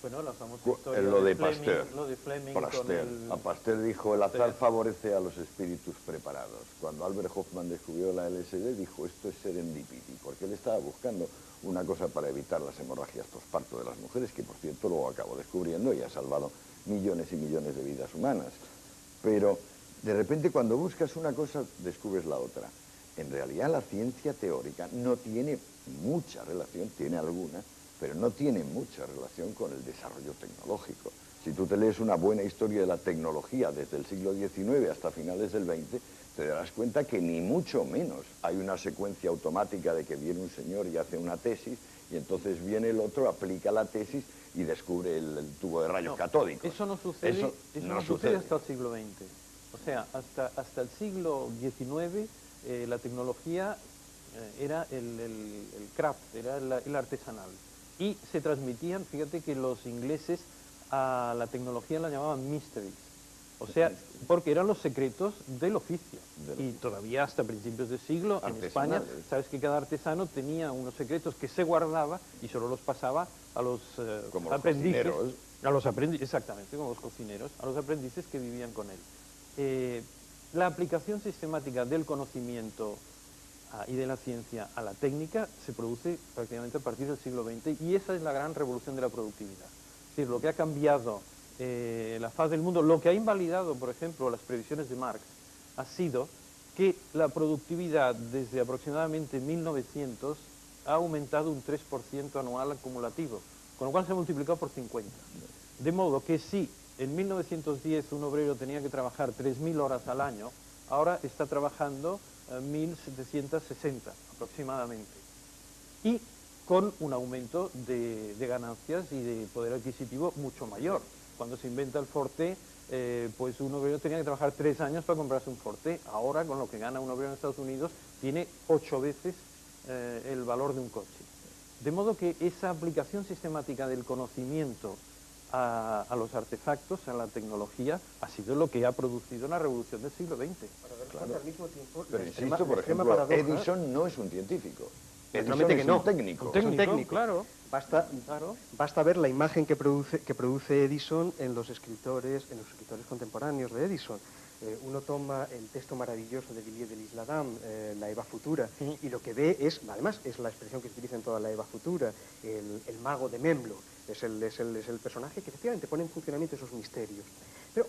Bueno, la famosa historia Lo de Fleming, Pasteur. lo de Fleming Pasteur. con el... A Pasteur dijo, el azar favorece a los espíritus preparados. Cuando Albert Hoffman descubrió la LSD, dijo, esto es serendipity, porque él estaba buscando una cosa para evitar las hemorragias posparto de las mujeres, que por cierto luego acabó descubriendo y ha salvado millones y millones de vidas humanas. Pero de repente cuando buscas una cosa, descubres la otra. En realidad la ciencia teórica no tiene mucha relación, tiene alguna, pero no tiene mucha relación con el desarrollo tecnológico. Si tú te lees una buena historia de la tecnología desde el siglo XIX hasta finales del XX, te darás cuenta que ni mucho menos hay una secuencia automática de que viene un señor y hace una tesis, y entonces viene el otro, aplica la tesis y descubre el tubo de rayos catódicos. Eso no sucede, no sucede hasta el siglo XX. O sea, hasta el siglo XIX la tecnología era el craft, era el artesanal. Y se transmitían, fíjate que los ingleses a la tecnología la llamaban mysteries. O sea, porque eran los secretos del oficio. Y todavía hasta principios de siglo, en España, sabes que cada artesano tenía unos secretos que se guardaba y solo los pasaba a los aprendices. A los aprendices, exactamente, como los cocineros, a los aprendices que vivían con él. La aplicación sistemática del conocimiento y de la ciencia a la técnica se produce prácticamente a partir del siglo XX y esa es la gran revolución de la productividad. Es decir, lo que ha cambiado la faz del mundo, lo que ha invalidado, por ejemplo, las previsiones de Marx, ha sido que la productividad desde aproximadamente 1900 ha aumentado un 3% anual acumulativo, con lo cual se ha multiplicado por 50. De modo que si en 1910 un obrero tenía que trabajar 3.000 horas al año, ahora está trabajando 1.760 aproximadamente. Y con un aumento de ganancias y de poder adquisitivo mucho mayor. Cuando se inventa el Forte, pues un obrero tenía que trabajar 3 años para comprarse un Forte. Ahora, con lo que gana un obrero en Estados Unidos, tiene 8 veces el valor de un coche. De modo que esa aplicación sistemática del conocimiento a los artefactos, a la tecnología, ha sido lo que ha producido la revolución del siglo XX. Claro. Al mismo tiempo, pero insisto, por ejemplo, Edison no es un científico. Edison es un técnico. Un técnico, claro. Basta ver la imagen que produce Edison en los escritores contemporáneos de Edison. Uno toma el texto maravilloso de Villiers de l'Isle-Adam, la Eva Futura, y lo que ve es, además, es la expresión que se utiliza en toda la Eva Futura, el mago de Memlo, es el personaje que efectivamente pone en funcionamiento esos misterios. Pero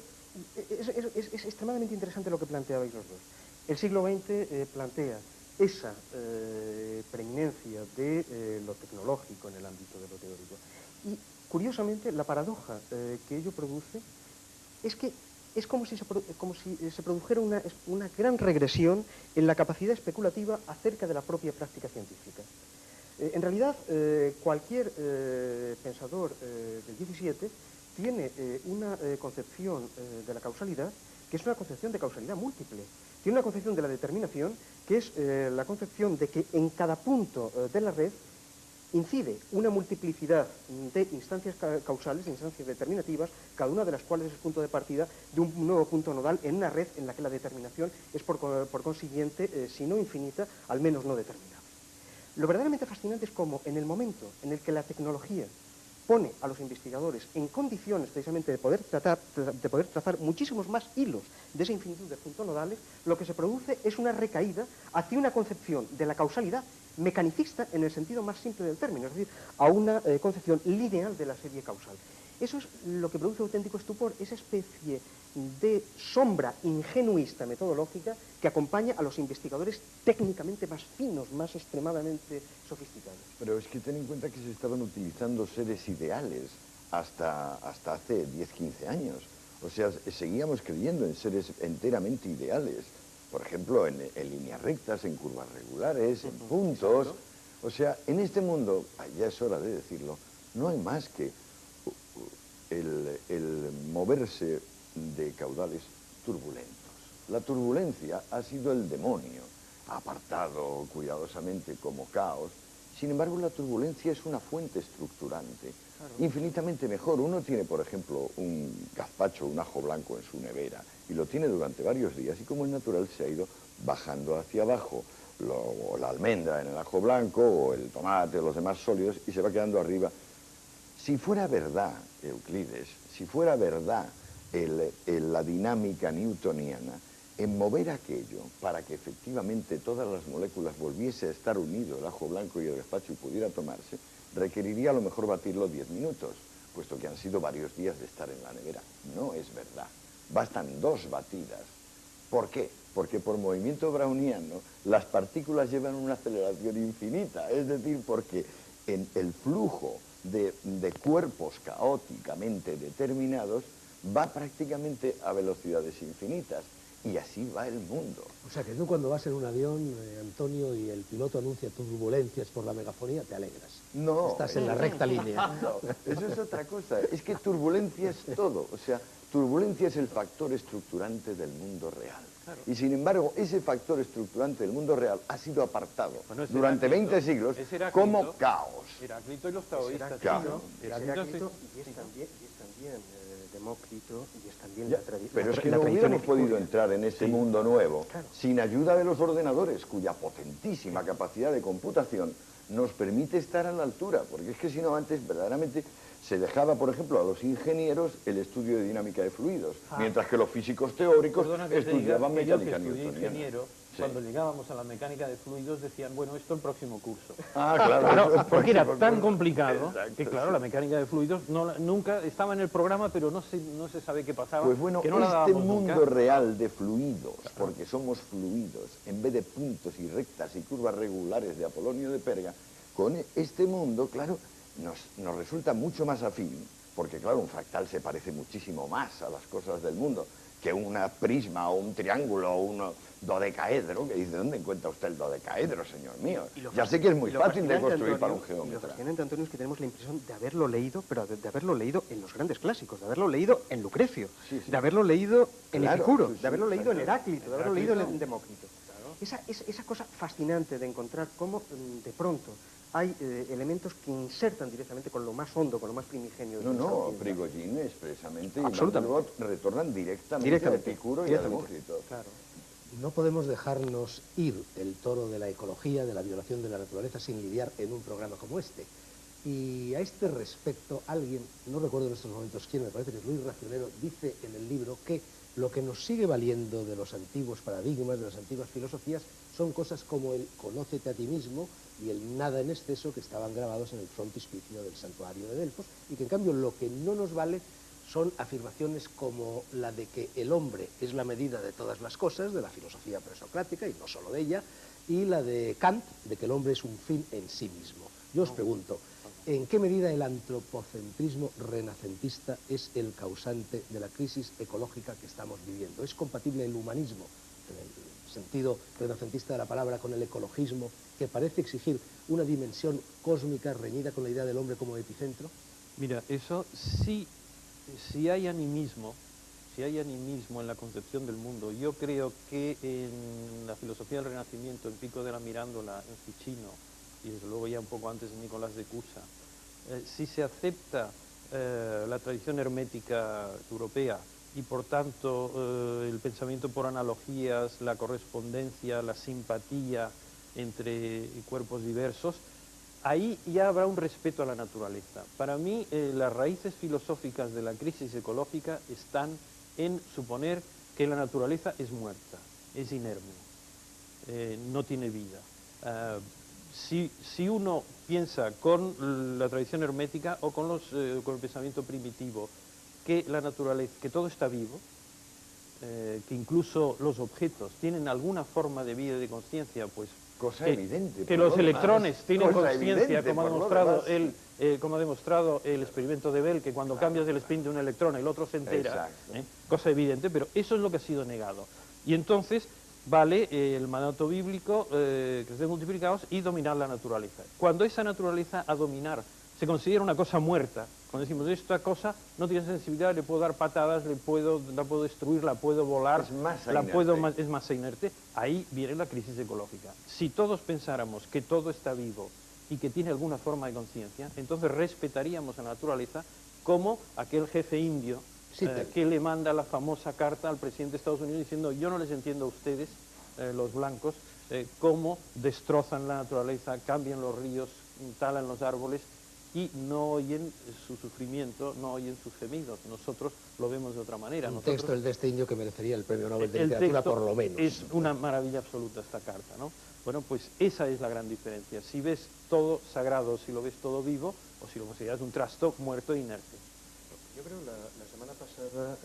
es extremadamente interesante lo que planteabais los dos. El siglo XX plantea esa preeminencia de lo tecnológico en el ámbito de lo teórico. Y, curiosamente, la paradoja que ello produce es que es como si se produjera una gran regresión en la capacidad especulativa acerca de la propia práctica científica. En realidad, cualquier pensador del XVII tiene una concepción de la causalidad que es una concepción de causalidad múltiple. Tiene una concepción de la determinación que es la concepción de que en cada punto de la red incide una multiplicidad de instancias causales, de instancias determinativas, cada una de las cuales es punto de partida de un nuevo punto nodal en una red en la que la determinación es por consiguiente, si no infinita, al menos no determinable. Lo verdaderamente fascinante es cómo en el momento en el que la tecnología pone a los investigadores en condiciones precisamente de poder trazar muchísimos más hilos de esa infinitud de puntos nodales, lo que se produce es una recaída hacia una concepción de la causalidad mecanicista en el sentido más simple del término, es decir, a una concepción lineal de la serie causal. Eso es lo que produce auténtico estupor, esa especie de sombra ingenuista metodológica que acompaña a los investigadores técnicamente más finos, más extremadamente sofisticados. Pero es que ten en cuenta que se estaban utilizando seres ideales hasta hace 10-15 años. O sea, seguíamos creyendo en seres enteramente ideales. Por ejemplo, en líneas rectas, en curvas regulares, en puntos. Exacto. O sea, en este mundo, ya es hora de decirlo, no hay más que el moverse de caudales turbulentos. La turbulencia ha sido el demonio, apartado cuidadosamente como caos. Sin embargo, la turbulencia es una fuente estructurante, claro, infinitamente mejor. Uno tiene, por ejemplo, un gazpacho, un ajo blanco en su nevera, y lo tiene durante varios días, y como es natural se ha ido bajando hacia abajo la almendra en el ajo blanco, o el tomate, o los demás sólidos, y se va quedando arriba. Si fuera verdad, Euclides, si fuera verdad la dinámica newtoniana, en mover aquello para que efectivamente todas las moléculas volviese a estar unido el ajo blanco y el gazpacho y pudiera tomarse, requeriría a lo mejor batirlo 10 minutos, puesto que han sido varios días de estar en la nevera. No es verdad. Bastan 2 batidas. ¿Por qué? Porque por movimiento browniano las partículas llevan una aceleración infinita, es decir, porque en el flujo de cuerpos caóticamente determinados va prácticamente a velocidades infinitas. Y así va el mundo. O sea que tú cuando vas en un avión, Antonio, y el piloto anuncia turbulencias por la megafonía, te alegras. No. Estás en la recta línea. No, eso es otra cosa. Es que turbulencia es todo. O sea, turbulencia es el factor estructurante del mundo real. Claro. Y sin embargo, ese factor estructurante del mundo real ha sido apartado durante 20 siglos como caos. Heráclito y los taoístas. Claro. Heráclito y es también Demócrito y es también la tradición. Pero es que no hubiéramos podido entrar en ese mundo nuevo sin ayuda de los ordenadores, cuya potentísima capacidad de computación nos permite estar a la altura, porque es que si no antes verdaderamente se dejaba, por ejemplo, a los ingenieros el estudio de dinámica de fluidos, mientras que los físicos teóricos estudiaban mecánica newtoniana. Cuando llegábamos a la mecánica de fluidos decían, bueno, esto el próximo curso. Ah, claro. Porque era tan complicado que, claro, la mecánica de fluidos nunca estaba en el programa, pero no se sabe qué pasaba. Pues bueno, que no este mundo real de fluidos, porque somos fluidos, en vez de puntos y rectas y curvas regulares de Apolonio de Perga, con este mundo, claro, nos resulta mucho más afín, porque claro, un fractal se parece muchísimo más a las cosas del mundo que una prisma o un triángulo o un dodecaedro, que dice, ¿dónde encuentra usted el dodecaedro, señor mío? Ya sé que es muy fácil de construir para un geómetra. Y lo fascinante, Antonio, es que tenemos la impresión de haberlo leído, pero de haberlo leído en los grandes clásicos, de haberlo leído en Lucrecio, de haberlo leído en Epicuro, de haberlo leído en Heráclito, de haberlo leído en Demócrito. Esa cosa fascinante de encontrar cómo de pronto hay elementos que insertan directamente con lo más hondo, con lo más primigenio. No, Prigogine expresamente y absolutamente retornan directamente a Epicuro y a Demócrito. Claro. No podemos dejarnos ir el toro de la ecología, de la violación de la naturaleza, sin lidiar en un programa como este. Y a este respecto, alguien, no recuerdo en estos momentos quién, me parece que es Luis Racionero, dice en el libro que lo que nos sigue valiendo de los antiguos paradigmas, de las antiguas filosofías, son cosas como el conócete a ti mismo y el nada en exceso, que estaban grabados en el frontispicio del santuario de Delfos, y que en cambio lo que no nos vale son afirmaciones como la de que el hombre es la medida de todas las cosas, de la filosofía presocrática, y no solo de ella, y la de Kant, de que el hombre es un fin en sí mismo. Yo os pregunto, ¿en qué medida el antropocentrismo renacentista es el causante de la crisis ecológica que estamos viviendo? ¿Es compatible el humanismo, en el sentido renacentista de la palabra, con el ecologismo, que parece exigir una dimensión cósmica reñida con la idea del hombre como epicentro? Mira, eso sí, si hay animismo en la concepción del mundo, yo creo que en la filosofía del Renacimiento, en Pico de la Mirándola, en Ficino, y desde luego ya un poco antes en Nicolás de Cusa, si se acepta la tradición hermética europea y por tanto el pensamiento por analogías, la correspondencia, la simpatía entre cuerpos diversos, ahí ya habrá un respeto a la naturaleza. Para mí, las raíces filosóficas de la crisis ecológica están en suponer que la naturaleza es muerta, es inerme, no tiene vida. Si uno piensa con la tradición hermética o con el pensamiento primitivo que la naturaleza, que todo está vivo, que incluso los objetos tienen alguna forma de vida y de conciencia, pues cosa evidente. Que los electrones tienen cosa conciencia, evidente, como ha demostrado el experimento de Bell, que cuando cambias el spin de un electrón el otro se entera, cosa evidente, pero eso es lo que ha sido negado. Y entonces vale el mandato bíblico, que estén multiplicados, y dominar la naturaleza. Cuando esa naturaleza a dominar se considera una cosa muerta, cuando decimos esta cosa no tiene sensibilidad, le puedo dar patadas, la puedo destruir, la puedo volar, es masa inerte, ahí viene la crisis ecológica. Si todos pensáramos que todo está vivo y que tiene alguna forma de conciencia, entonces respetaríamos a la naturaleza como aquel jefe indio que le manda la famosa carta al presidente de Estados Unidos diciendo: yo no les entiendo a ustedes, los blancos, cómo destrozan la naturaleza, cambian los ríos, talan los árboles, y no oyen su sufrimiento, no oyen sus gemidos. Nosotros lo vemos de otra manera. Un texto de este indio que merecería el premio Nobel de Literatura, por lo menos. Es una maravilla absoluta esta carta, ¿no? Bueno, pues esa es la gran diferencia. Si ves todo sagrado, si lo ves todo vivo, o si lo consideras un trasto muerto e inerte. Yo creo la semana pasada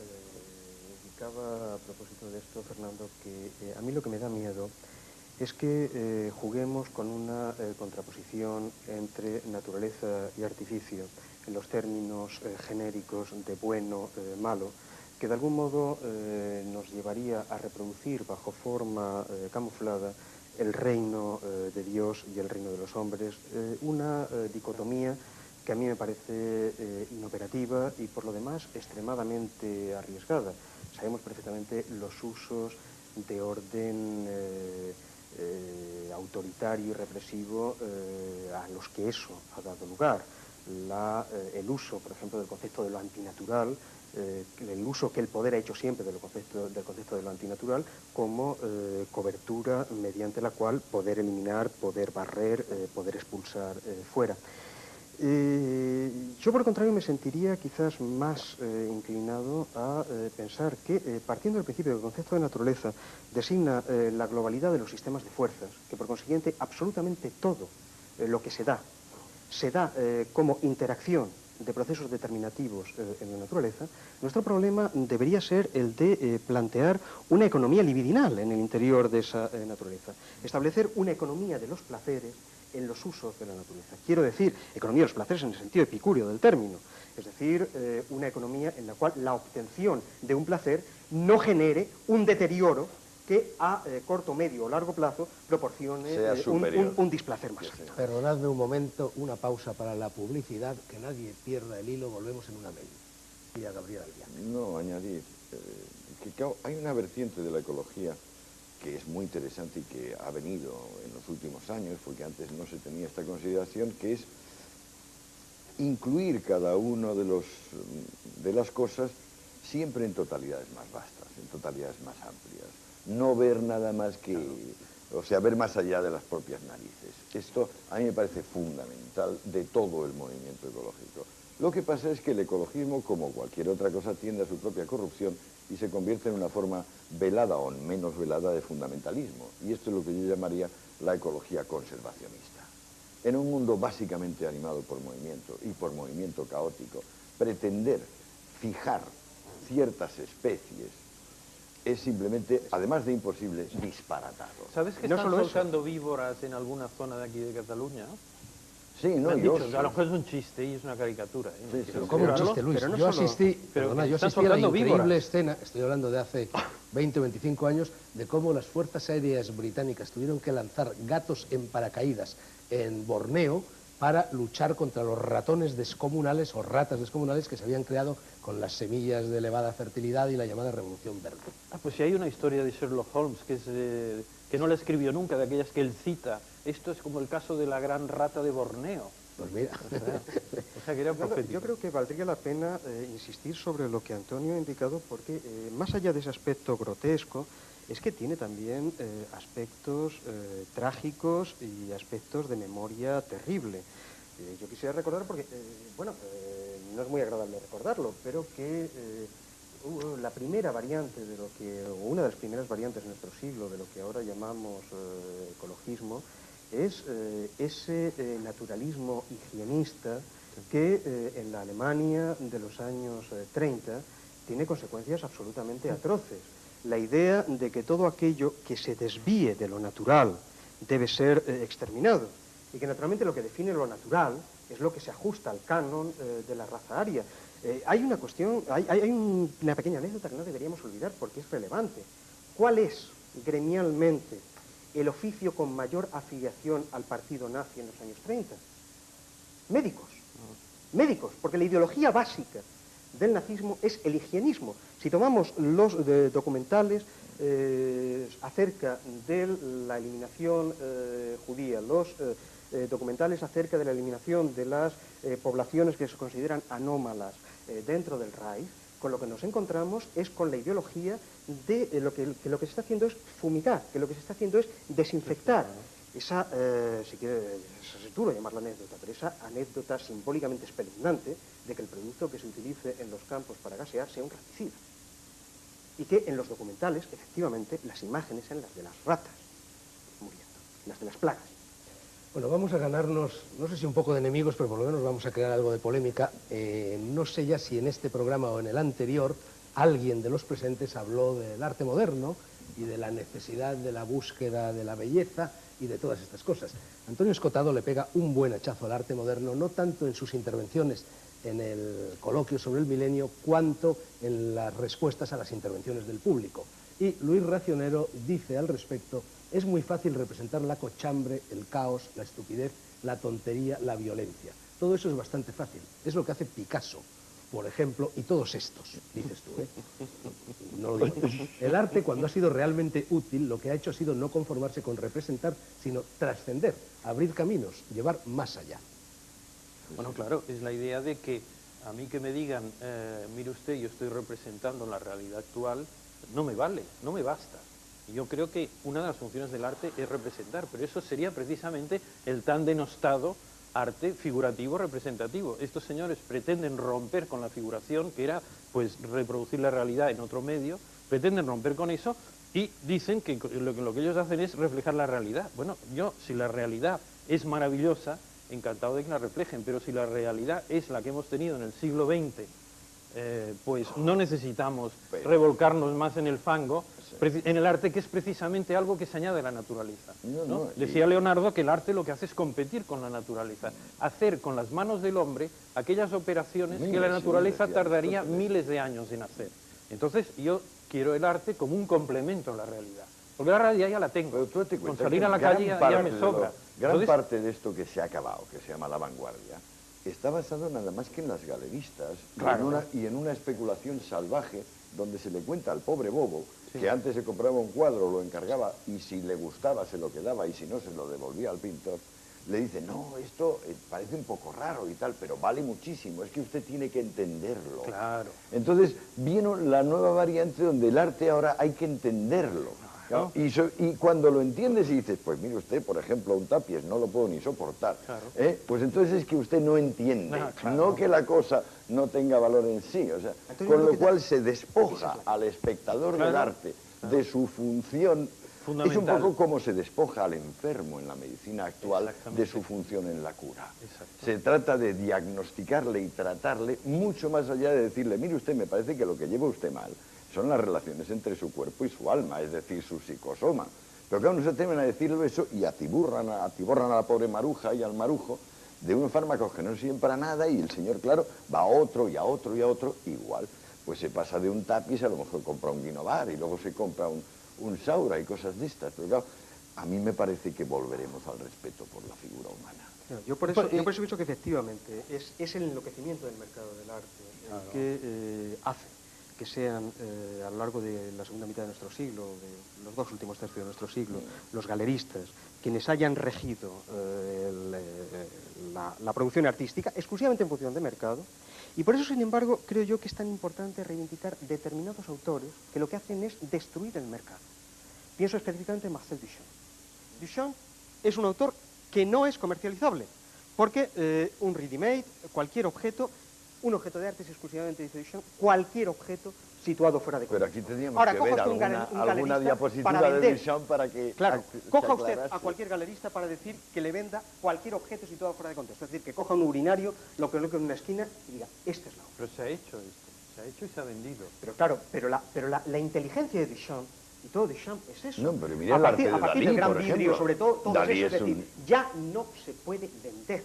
indicaba a propósito de esto, Fernando, que a mí lo que me da miedo es que juguemos con una contraposición entre naturaleza y artificio, en los términos genéricos de bueno, malo, que de algún modo nos llevaría a reproducir bajo forma camuflada el reino de Dios y el reino de los hombres, una dicotomía que a mí me parece inoperativa y por lo demás extremadamente arriesgada. Sabemos perfectamente los usos de orden autoritario y represivo a los que eso ha dado lugar. El uso, por ejemplo, del concepto de lo antinatural, el uso que el poder ha hecho siempre del concepto de lo antinatural como cobertura mediante la cual poder eliminar, poder barrer, poder expulsar fuera. Yo, por el contrario, me sentiría quizás más inclinado a pensar que, partiendo del principio del concepto de naturaleza, designa la globalidad de los sistemas de fuerzas, que por consiguiente absolutamente todo lo que se da como interacción de procesos determinativos en la naturaleza. Nuestro problema debería ser el de plantear una economía libidinal en el interior de esa naturaleza, establecer una economía de los placeres en los usos de la naturaleza. Quiero decir, economía de los placeres en el sentido epicúreo del término, es decir, una economía en la cual la obtención de un placer no genere un deterioro que a corto, medio o largo plazo proporcione un displacer más alto. Perdonadme un momento, una pausa para la publicidad, que nadie pierda el hilo, volvemos en una media. Y a Gabriel Albián. No, añadir que claro, hay una vertiente de la ecología que es muy interesante y que ha venido en los últimos años, porque antes no se tenía esta consideración, que es incluir cada uno de las cosas siempre en totalidades más vastas, en totalidades más amplias. No ver nada más que, o sea, ver más allá de las propias narices. Esto a mí me parece fundamental de todo el movimiento ecológico. Lo que pasa es que el ecologismo, como cualquier otra cosa, tiende a su propia corrupción y se convierte en una forma velada o menos velada de fundamentalismo. Y esto es lo que yo llamaría la ecología conservacionista. En un mundo básicamente animado por movimiento y por movimiento caótico, pretender fijar ciertas especies es simplemente, además de imposible, disparatado. ¿Sabes que No están solo eso. soltando víboras en alguna zona de aquí de Cataluña? Sí, no, Me han yo... dicho, a lo mejor es un chiste y es una caricatura. ¿eh? Sí, sí, Pero sí. ¿cómo un Pero chiste, Luis? pero no Yo solo- asistí, pero perdona, que yo están asistí a la soltando increíble víboras. escena, estoy hablando de hace 20 o 25 años, de cómo las fuerzas aéreas británicas tuvieron que lanzar gatos en paracaídas en Borneo para luchar contra los ratones descomunales o ratas descomunales que se habían creado con las semillas de elevada fertilidad y la llamada Revolución Verde. Ah, pues si hay una historia de Sherlock Holmes que no la escribió nunca, de aquellas que él cita. Esto es como el caso de la gran rata de Borneo. Pues mira, O sea, que era profético. Yo creo que valdría la pena insistir sobre lo que Antonio ha indicado, porque más allá de ese aspecto grotesco, es que tiene también aspectos trágicos y aspectos de memoria terrible. Yo quisiera recordar, porque, no es muy agradable recordarlo, pero que la primera variante de lo que, o una de las primeras variantes en nuestro siglo de lo que ahora llamamos ecologismo, es ese naturalismo higienista que en la Alemania de los años 30 tiene consecuencias absolutamente atroces. La idea de que todo aquello que se desvíe de lo natural debe ser exterminado, y que naturalmente lo que define lo natural es lo que se ajusta al canon de la raza aria. Hay una cuestión, hay una pequeña anécdota que no deberíamos olvidar porque es relevante. ¿Cuál es gremialmente el oficio con mayor afiliación al partido nazi en los años 30? Médicos. Médicos, porque la ideología básica del nazismo es el higienismo. Si tomamos los documentales acerca de la eliminación judía, los documentales acerca de la eliminación de las poblaciones que se consideran anómalas dentro del Reich, con lo que nos encontramos es con la ideología de que lo que se está haciendo es fumigar, que lo que se está haciendo es desinfectar. Esa, si quiere, es duro llamarla anécdota, pero esa anécdota simbólicamente espeluznante de que el producto que se utilice en los campos para gasear sea un raticida. Y que en los documentales, efectivamente, las imágenes sean las de las ratas muriendo, las de las plagas. bueno, vamos a ganarnos, no sé si un poco de enemigos, pero por lo menos vamos a crear algo de polémica. No sé ya si en este programa o en el anterior alguien de los presentes habló del arte moderno y de la necesidad de la búsqueda de la belleza y de todas estas cosas. Antonio Escotado le pega un buen hachazo al arte moderno, no tanto en sus intervenciones en el coloquio sobre el milenio, cuanto en las respuestas a las intervenciones del público. Y Luis Racionero dice al respecto: es muy fácil representar la cochambre, el caos, la estupidez, la tontería, la violencia. Todo eso es bastante fácil. Es lo que hace Picasso, por ejemplo, y todos estos, dices tú, ¿eh? No lo digo. El arte, cuando ha sido realmente útil, lo que ha hecho ha sido no conformarse con representar, sino trascender, abrir caminos, llevar más allá. Bueno, claro, es la idea de que a mí que me digan, mire usted, yo estoy representando la realidad actual, no me vale, no me basta. Y yo creo que una de las funciones del arte es representar, pero eso sería precisamente el tan denostado arte figurativo representativo. Estos señores pretenden romper con la figuración, que era pues reproducir la realidad en otro medio, pretenden romper con eso y dicen que lo que ellos hacen es reflejar la realidad. Bueno, yo, si la realidad es maravillosa, encantado de que la reflejen, pero si la realidad es la que hemos tenido en el siglo XX, pues no necesitamos revolcarnos más en el fango, en el arte, que es precisamente algo que se añade a la naturaleza. ¿no? Decía Leonardo que el arte lo que hace es competir con la naturaleza, hacer con las manos del hombre aquellas operaciones que la naturaleza tardaría miles de años en hacer. Entonces yo quiero el arte como un complemento a la realidad, porque la realidad ya la tengo. Pero tú te con cuenta salir que a la calle ya me sobra. Gran parte de esto que se ha acabado, que se llama la vanguardia, está basado nada más que en las galeristas, claro, y en una especulación salvaje donde se le cuenta al pobre bobo que antes se compraba un cuadro, lo encargaba y si le gustaba se lo quedaba y si no se lo devolvía al pintor. Le dice, no, esto parece un poco raro y tal, pero vale muchísimo, es que usted tiene que entenderlo. Claro. Entonces vino la nueva variante donde el arte ahora hay que entenderlo. ¿No? Y cuando lo entiendes y dices, pues mire usted, por ejemplo, un tapies no lo puedo ni soportar, claro. Pues entonces es que usted no entiende, claro. No que la cosa no tenga valor en sí, o sea, con lo cual se despoja al espectador del arte de su función. Es un poco como se despoja al enfermo en la medicina actual de su función en la cura. Se trata de diagnosticarle y tratarle mucho más allá de decirle, mire usted, me parece que lo que lleva usted mal son las relaciones entre su cuerpo y su alma, es decir, su psicosoma. Pero claro, no se atreven a decirlo eso y atiborran a la pobre maruja y al marujo de unos fármacos que no sirven para nada, y el señor, claro, va a otro y a otro y a otro, igual. Pues se pasa de un tapiz, a lo mejor compra un Guinovar y luego se compra un Saura y cosas de estas. Pero claro, a mí me parece que volveremos al respeto por la figura humana. Claro, yo por eso pienso que efectivamente es el enloquecimiento del mercado del arte el que hace que sean a lo largo de la segunda mitad de nuestro siglo, de los 2 últimos tercios de nuestro siglo, los galeristas, quienes hayan regido la producción artística exclusivamente en función de mercado. Y por eso, sin embargo, creo yo que es tan importante reivindicar determinados autores que lo que hacen es destruir el mercado. Pienso específicamente en Marcel Duchamp. Duchamp es un autor que no es comercializable, porque un ready-made, cualquier objeto, un objeto de arte es exclusivamente, dice Duchamp, cualquier objeto situado fuera de contexto. Pero aquí tendríamos que ver alguna diapositiva de Duchamp para que... Claro, coja usted a cualquier galerista para decir que le venda cualquier objeto situado fuera de contexto. Es decir, que coja un urinario, lo coloque en una esquina y diga, esta es la obra. Pero se ha hecho esto, se ha hecho y se ha vendido. Pero claro, la inteligencia de Duchamp, y todo Duchamp es eso. No, pero mira el arte de Dalí, del gran por vidrio, ejemplo. sobre todo Dalí eso, es decir, ya no se puede vender,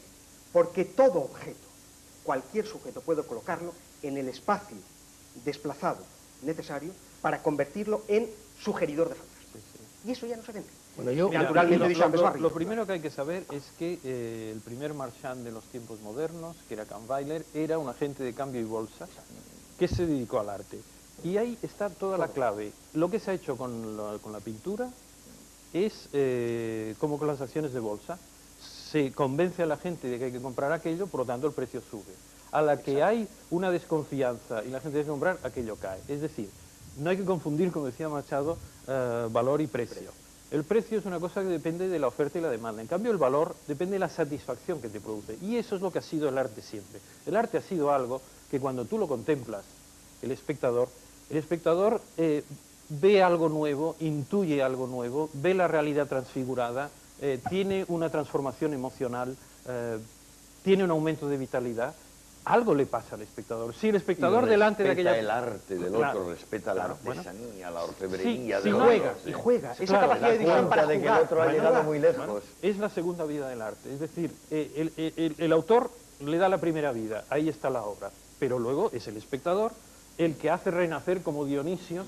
porque todo objeto, cualquier sujeto puede colocarlo en el espacio desplazado necesario para convertirlo en sugeridor de fantasmas. Sí, sí. Y eso ya no se vende. Bueno, yo, naturalmente, lo primero que hay que saber es que el primer marchand de los tiempos modernos, que era Kahnweiler, era un agente de cambio y bolsa que se dedicó al arte. Y ahí está toda la clave. Lo que se ha hecho con la pintura es como con las acciones de bolsa. Se convence a la gente de que hay que comprar aquello, por lo tanto el precio sube. A la que hay una desconfianza y la gente debe comprar, aquello cae. Es decir, no hay que confundir, como decía Machado, valor y precio. El precio es una cosa que depende de la oferta y la demanda. En cambio, el valor depende de la satisfacción que te produce. Y eso es lo que ha sido el arte siempre. El arte ha sido algo que cuando tú lo contemplas, el espectador ve algo nuevo, intuye algo nuevo, ve la realidad transfigurada, tiene una transformación emocional, tiene un aumento de vitalidad. Algo le pasa al espectador. Si el espectador delante de aquella... el arte del otro, respeta la artesanía, la orfebrería sí, del juega, otro. Y juega. Esa claro, capacidad de Duchamp para de jugar. Que el otro ha llegado muy lejos. Es la segunda vida del arte. Es decir, el autor le da la primera vida, ahí está la obra. Pero luego es el espectador el que hace renacer, como Dionisio,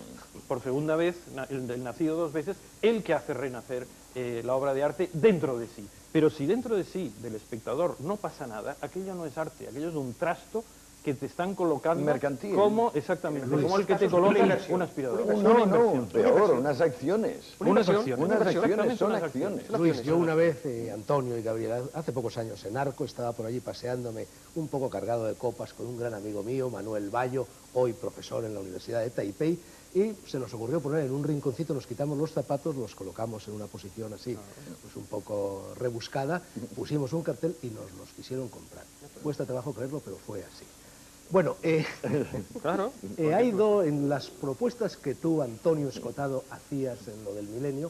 por segunda vez, el nacido 2 veces, el que hace renacer la obra de arte dentro de sí. Pero si dentro de sí, del espectador, no pasa nada, aquello no es arte, aquello es un trasto que te están colocando mercantil. Como, exactamente, como el que te coloca un aspirador. No, peor, unas acciones. Unas acciones, son acciones. Luis, yo una vez, Antonio y Gabriela, hace pocos años en Arco, estaba por allí paseándome un poco cargado de copas con un gran amigo mío, Manuel Bayo, hoy profesor en la Universidad de Taipei, y se nos ocurrió poner en un rinconcito, nos quitamos los zapatos, los colocamos en una posición así, pues un poco rebuscada, pusimos un cartel y nos los quisieron comprar. Cuesta trabajo creerlo, pero fue así. Bueno, claro, ha ido en las propuestas que tú, Antonio Escotado, hacías en lo del milenio.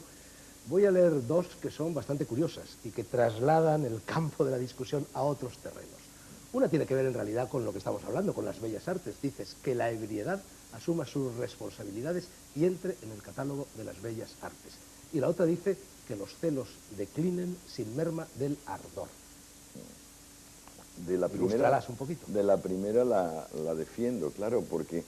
Voy a leer 2 que son bastante curiosas y que trasladan el campo de la discusión a otros terrenos. Una tiene que ver en realidad con lo que estamos hablando, con las bellas artes. Dices que la ebriedad asuma sus responsabilidades y entre en el catálogo de las bellas artes. Y la otra dice que los celos declinen sin merma del ardor. Ilústralas un poquito. De la primera la defiendo, claro, porque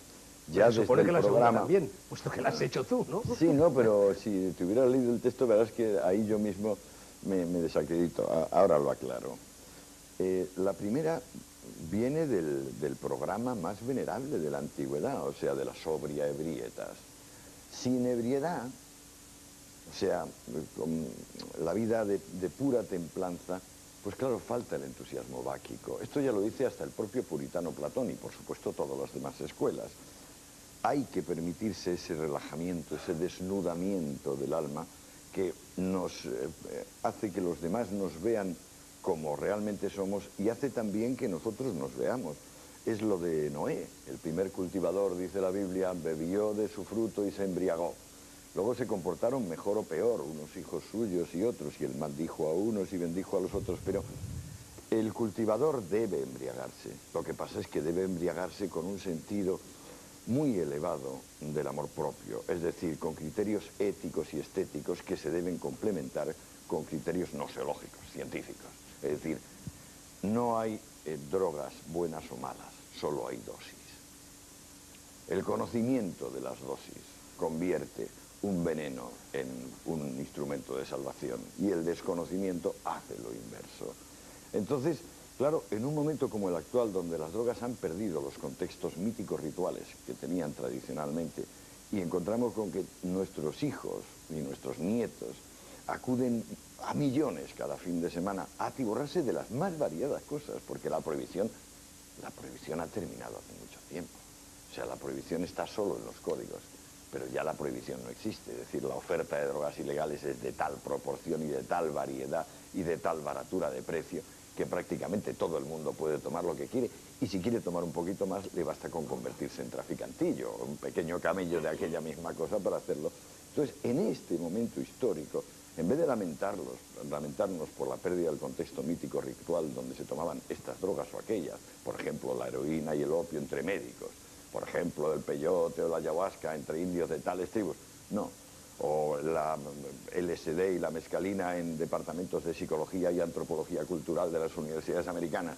ya se supone desde que el la segunda programa... también, puesto que la has hecho tú, ¿no? Sí, no, pero si te hubiera leído el texto, verás que ahí yo mismo me desacredito. Ahora lo aclaro. La primera viene del programa más venerable de la antigüedad, o sea, de la sobria ebrietas. Sin ebriedad, o sea, con la vida de pura templanza, pues claro, falta el entusiasmo báquico. Esto ya lo dice hasta el propio puritano Platón y, por supuesto, todas las demás escuelas. Hay que permitirse ese relajamiento, ese desnudamiento del alma que nos hace que los demás nos vean como realmente somos y hace también que nosotros nos veamos. Es lo de Noé, el primer cultivador, dice la Biblia, bebió de su fruto y se embriagó. Luego se comportaron mejor o peor, unos hijos suyos y otros, y él maldijo a unos y bendijo a los otros, pero el cultivador debe embriagarse. Lo que pasa es que debe embriagarse con un sentido muy elevado del amor propio, es decir, con criterios éticos y estéticos que se deben complementar con criterios noseológicos, científicos. Es decir, no hay drogas buenas o malas, solo hay dosis. El conocimiento de las dosis convierte un veneno en un instrumento de salvación y el desconocimiento hace lo inverso. Entonces, claro, en un momento como el actual, donde las drogas han perdido los contextos míticos rituales que tenían tradicionalmente, y encontramos con que nuestros hijos y nuestros nietos acuden a millones cada fin de semana a atiborrarse de las más variadas cosas, porque la prohibición ha terminado hace mucho tiempo. O sea, la prohibición está solo en los códigos, pero ya la prohibición no existe. Es decir, la oferta de drogas ilegales es de tal proporción y de tal variedad y de tal baratura de precio que prácticamente todo el mundo puede tomar lo que quiere, y si quiere tomar un poquito más le basta con convertirse en traficantillo, un pequeño camello de aquella misma cosa para hacerlo. Entonces, en este momento histórico, en vez de lamentarnos por la pérdida del contexto mítico ritual donde se tomaban estas drogas o aquellas, por ejemplo la heroína y el opio entre médicos, por ejemplo el peyote o la ayahuasca entre indios de tales tribus, no, o la LSD y la mescalina en departamentos de psicología y antropología cultural de las universidades americanas.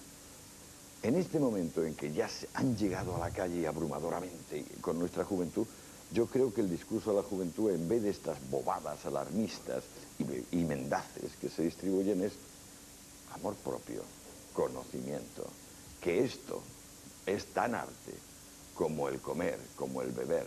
En este momento en que ya han llegado a la calle abrumadoramente con nuestra juventud, yo creo que el discurso de la juventud, en vez de estas bobadas alarmistas y mendaces que se distribuyen, es amor propio, conocimiento, que esto es tan arte como el comer, como el beber.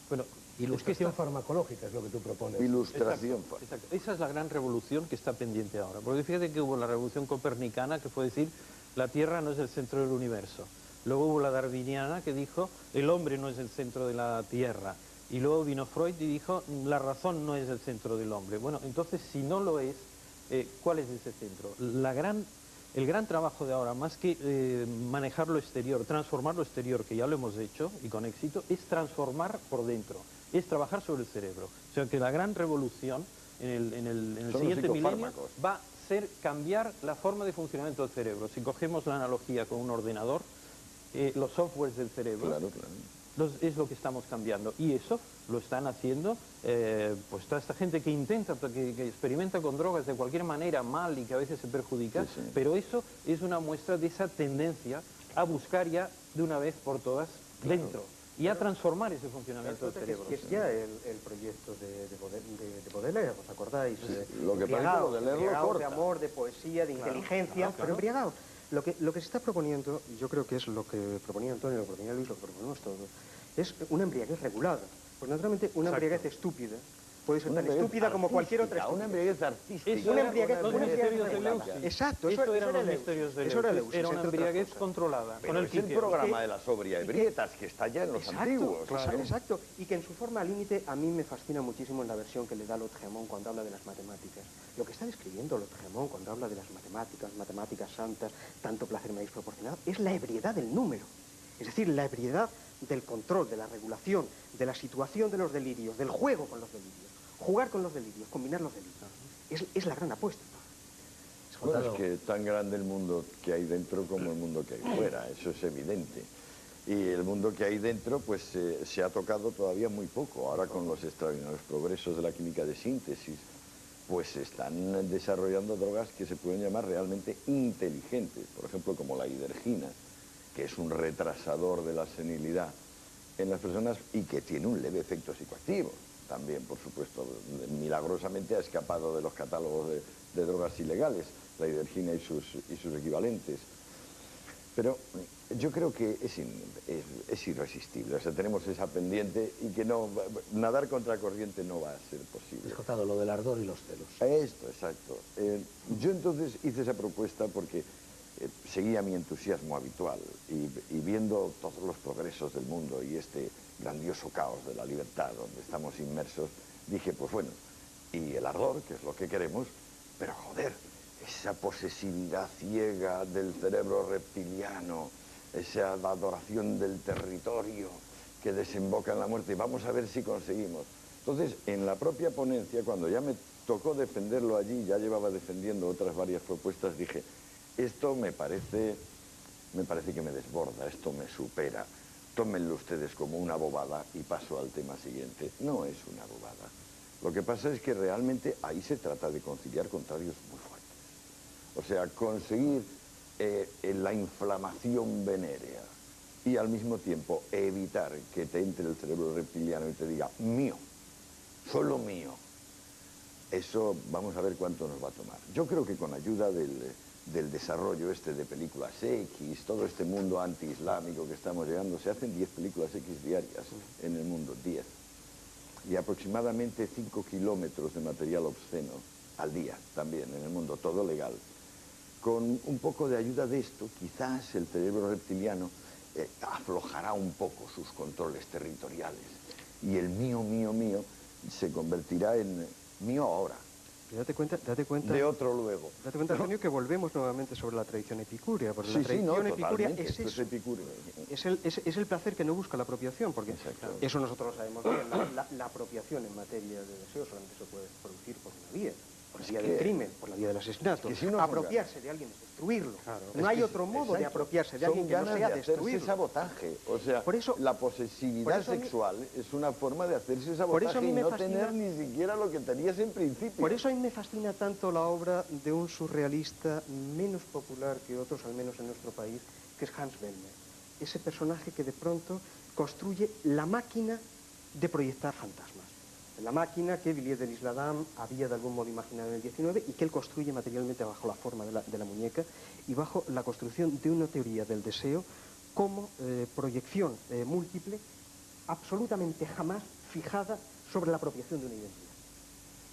Bueno, ilustración farmacológica es lo que tú propones. Ilustración. Exacto. Esa es la gran revolución que está pendiente ahora. Porque fíjate que hubo la revolución copernicana, que fue decir, la Tierra no es el centro del universo. Luego hubo la darwiniana, que dijo, el hombre no es el centro de la Tierra. Y luego vino Freud y dijo, la razón no es el centro del hombre. Bueno, entonces, si no lo es, ¿cuál es ese centro? El gran trabajo de ahora, más que manejar lo exterior, transformar lo exterior, que ya lo hemos hecho y con éxito, es transformar por dentro, es trabajar sobre el cerebro. O sea que la gran revolución en el siguiente milenio va a ser cambiar la forma de funcionamiento del cerebro. Si cogemos la analogía con un ordenador, los softwares del cerebro, Claro. es lo que estamos cambiando, y eso lo están haciendo pues toda esta gente que intenta, que experimenta con drogas de cualquier manera mal y que a veces se perjudica, Sí. pero eso es una muestra de esa tendencia a buscar ya de una vez por todas dentro y a transformar ese funcionamiento del cerebro. Que es ya el proyecto de Baudelaire, ¿os acordáis? Lo que parece Baudelaire lo Embriagados corta. de amor, de poesía, de inteligencia, pero embriagados. Lo que se está proponiendo, y yo creo que es lo que proponía Antonio, lo que proponía Luis, lo que proponemos todos, es una embriaguez regulada. Pues naturalmente una embriaguez estúpida puede ser tan estúpida como cualquier otra estúpida. Una embriaguez artística. Una embriaguez regulada. Exacto, Eso eran los misterios de Leucis. Era una embriaguez controlada. Pero con el es el quicio. programa de la sobria ebrietas que está ya en los antiguos. Exacto, y que en su forma límite a mí me fascina muchísimo en la versión que le da Lautréamont cuando habla de las matemáticas. Lo que está describiendo Lautréamont cuando habla de las matemáticas santas, tanto placer me habéis proporcionado, es la ebriedad del número. Es decir, la ebriedad del control, de la regulación, de la situación de los delirios, del juego con los delirios. Jugar con los delirios, combinar los delirios. Es la gran apuesta. Bueno, es que tan grande el mundo que hay dentro como el mundo que hay fuera, eso es evidente. Y el mundo que hay dentro pues se ha tocado todavía muy poco. Ahora con los extraordinarios progresos de la química de síntesis, pues se están desarrollando drogas que se pueden llamar realmente inteligentes, por ejemplo como la hidergina, que es un retrasador de la senilidad en las personas y que tiene un leve efecto psicoactivo. También, por supuesto, milagrosamente ha escapado de los catálogos de drogas ilegales, la hidergina y sus equivalentes. Pero yo creo que es irresistible, o sea, tenemos esa pendiente y que nadar contra corriente no va a ser posible. Has contado lo del ardor y los celos. Esto, exacto. Yo entonces hice esa propuesta porque seguía mi entusiasmo habitual y viendo todos los progresos del mundo y este grandioso caos de la libertad donde estamos inmersos, dije, pues bueno, y el ardor, que es lo que queremos, pero joder, esa posesividad ciega del cerebro reptiliano, esa adoración del territorio que desemboca en la muerte, vamos a ver si conseguimos. Entonces, en la propia ponencia, cuando ya me tocó defenderlo allí, ya llevaba defendiendo otras varias propuestas, dije, esto me parece que me desborda, esto me supera, tómenlo ustedes como una bobada y paso al tema siguiente. No es una bobada. Lo que pasa es que realmente ahí se trata de conciliar contrarios muy fuertes. O sea, conseguir la inflamación venérea y al mismo tiempo evitar que te entre el cerebro reptiliano y te diga mío, solo mío. Eso vamos a ver cuánto nos va a tomar. Yo creo que con ayuda del desarrollo de películas X, todo este mundo anti-islámico que estamos llegando, se hacen 10 películas X diarias en el mundo, 10. Y aproximadamente 5 kilómetros de material obsceno al día también en el mundo, todo legal. Con un poco de ayuda de esto, quizás el cerebro reptiliano aflojará un poco sus controles territoriales y el mío, mío, mío se convertirá en mío ahora. Date cuenta, de otro luego. Date cuenta, Antonio, que volvemos nuevamente sobre la tradición epicúrea, porque Sí, la tradición no, epicúrea totalmente, es esto eso. es epicúreo. Es el placer que no busca la apropiación, porque Exacto. eso nosotros lo sabemos bien. La apropiación en materia de deseo solamente se puede producir por una vía. Por la vía del crimen, por la vía del asesinato. Es que si apropiarse de alguien es destruirlo. Claro. No hay otro modo de apropiarse de alguien que no sea destruirlo. Sabotaje. O sea, Por eso, la posesividad sexual es una forma de hacerse sabotaje y no tener ni siquiera lo que tenías en principio. Por eso a mí me fascina tanto la obra de un surrealista menos popular que otros, al menos en nuestro país, que es Hans Bellmer. Ese personaje que de pronto construye la máquina de proyectar fantasmas. La máquina que Villiers de l'Isle-Adam había de algún modo imaginado en el 19 y que él construye materialmente bajo la forma de la muñeca y bajo la construcción de una teoría del deseo como proyección múltiple absolutamente jamás fijada sobre la apropiación de una identidad.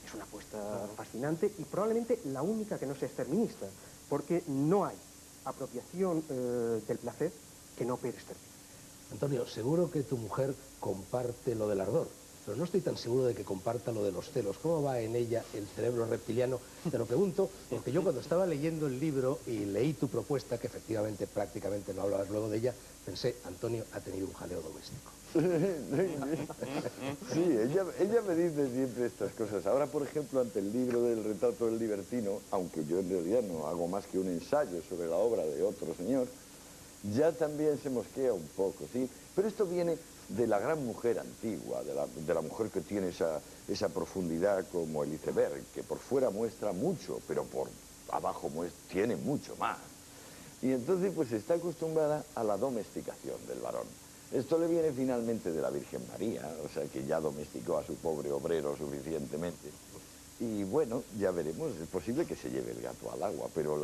Es una apuesta fascinante y probablemente la única que no sea exterminista, porque no hay apropiación del placer que no opere exterminista. Antonio, seguro que tu mujer comparte lo del ardor, pero no estoy tan seguro de que comparta lo de los celos. ¿Cómo va en ella el cerebro reptiliano? Te lo pregunto porque yo cuando estaba leyendo el libro y leí tu propuesta, que efectivamente prácticamente no hablabas luego de ella, pensé, Antonio ha tenido un jaleo doméstico. Sí, ella me dice siempre estas cosas. Ahora, por ejemplo, ante el libro del retrato del libertino, aunque yo en realidad no hago más que un ensayo sobre la obra de otro señor, ya también se mosquea un poco, ¿sí? Pero esto viene de la gran mujer antigua, de la mujer que tiene esa profundidad como el iceberg, que por fuera muestra mucho, pero por abajo tiene mucho más. Y entonces pues está acostumbrada a la domesticación del varón. Esto le viene finalmente de la Virgen María, o sea que ya domesticó a su pobre obrero suficientemente. Y bueno, ya veremos, es posible que se lleve el gato al agua, pero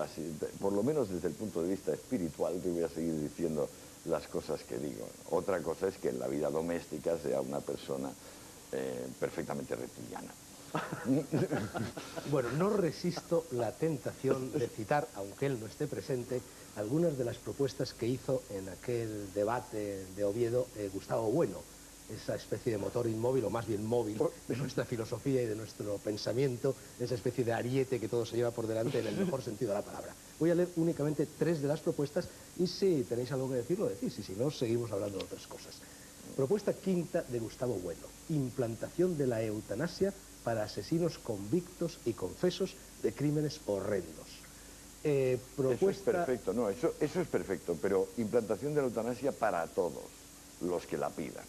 por lo menos desde el punto de vista espiritual te voy a seguir diciendo las cosas que digo. Otra cosa es que en la vida doméstica sea una persona perfectamente reptiliana. Bueno, no resisto la tentación de citar, aunque él no esté presente, algunas de las propuestas que hizo en aquel debate de Oviedo Gustavo Bueno, esa especie de motor inmóvil, o más bien móvil, de nuestra filosofía y de nuestro pensamiento, esa especie de ariete que todo se lleva por delante en el mejor sentido de la palabra. Voy a leer únicamente 3 de las propuestas y si tenéis algo que decir, lo decís, y si no, seguimos hablando de otras cosas. Propuesta quinta de Gustavo Bueno: implantación de la eutanasia para asesinos convictos y confesos de crímenes horrendos. Eso es perfecto, no, eso es perfecto, pero implantación de la eutanasia para todos los que la pidan.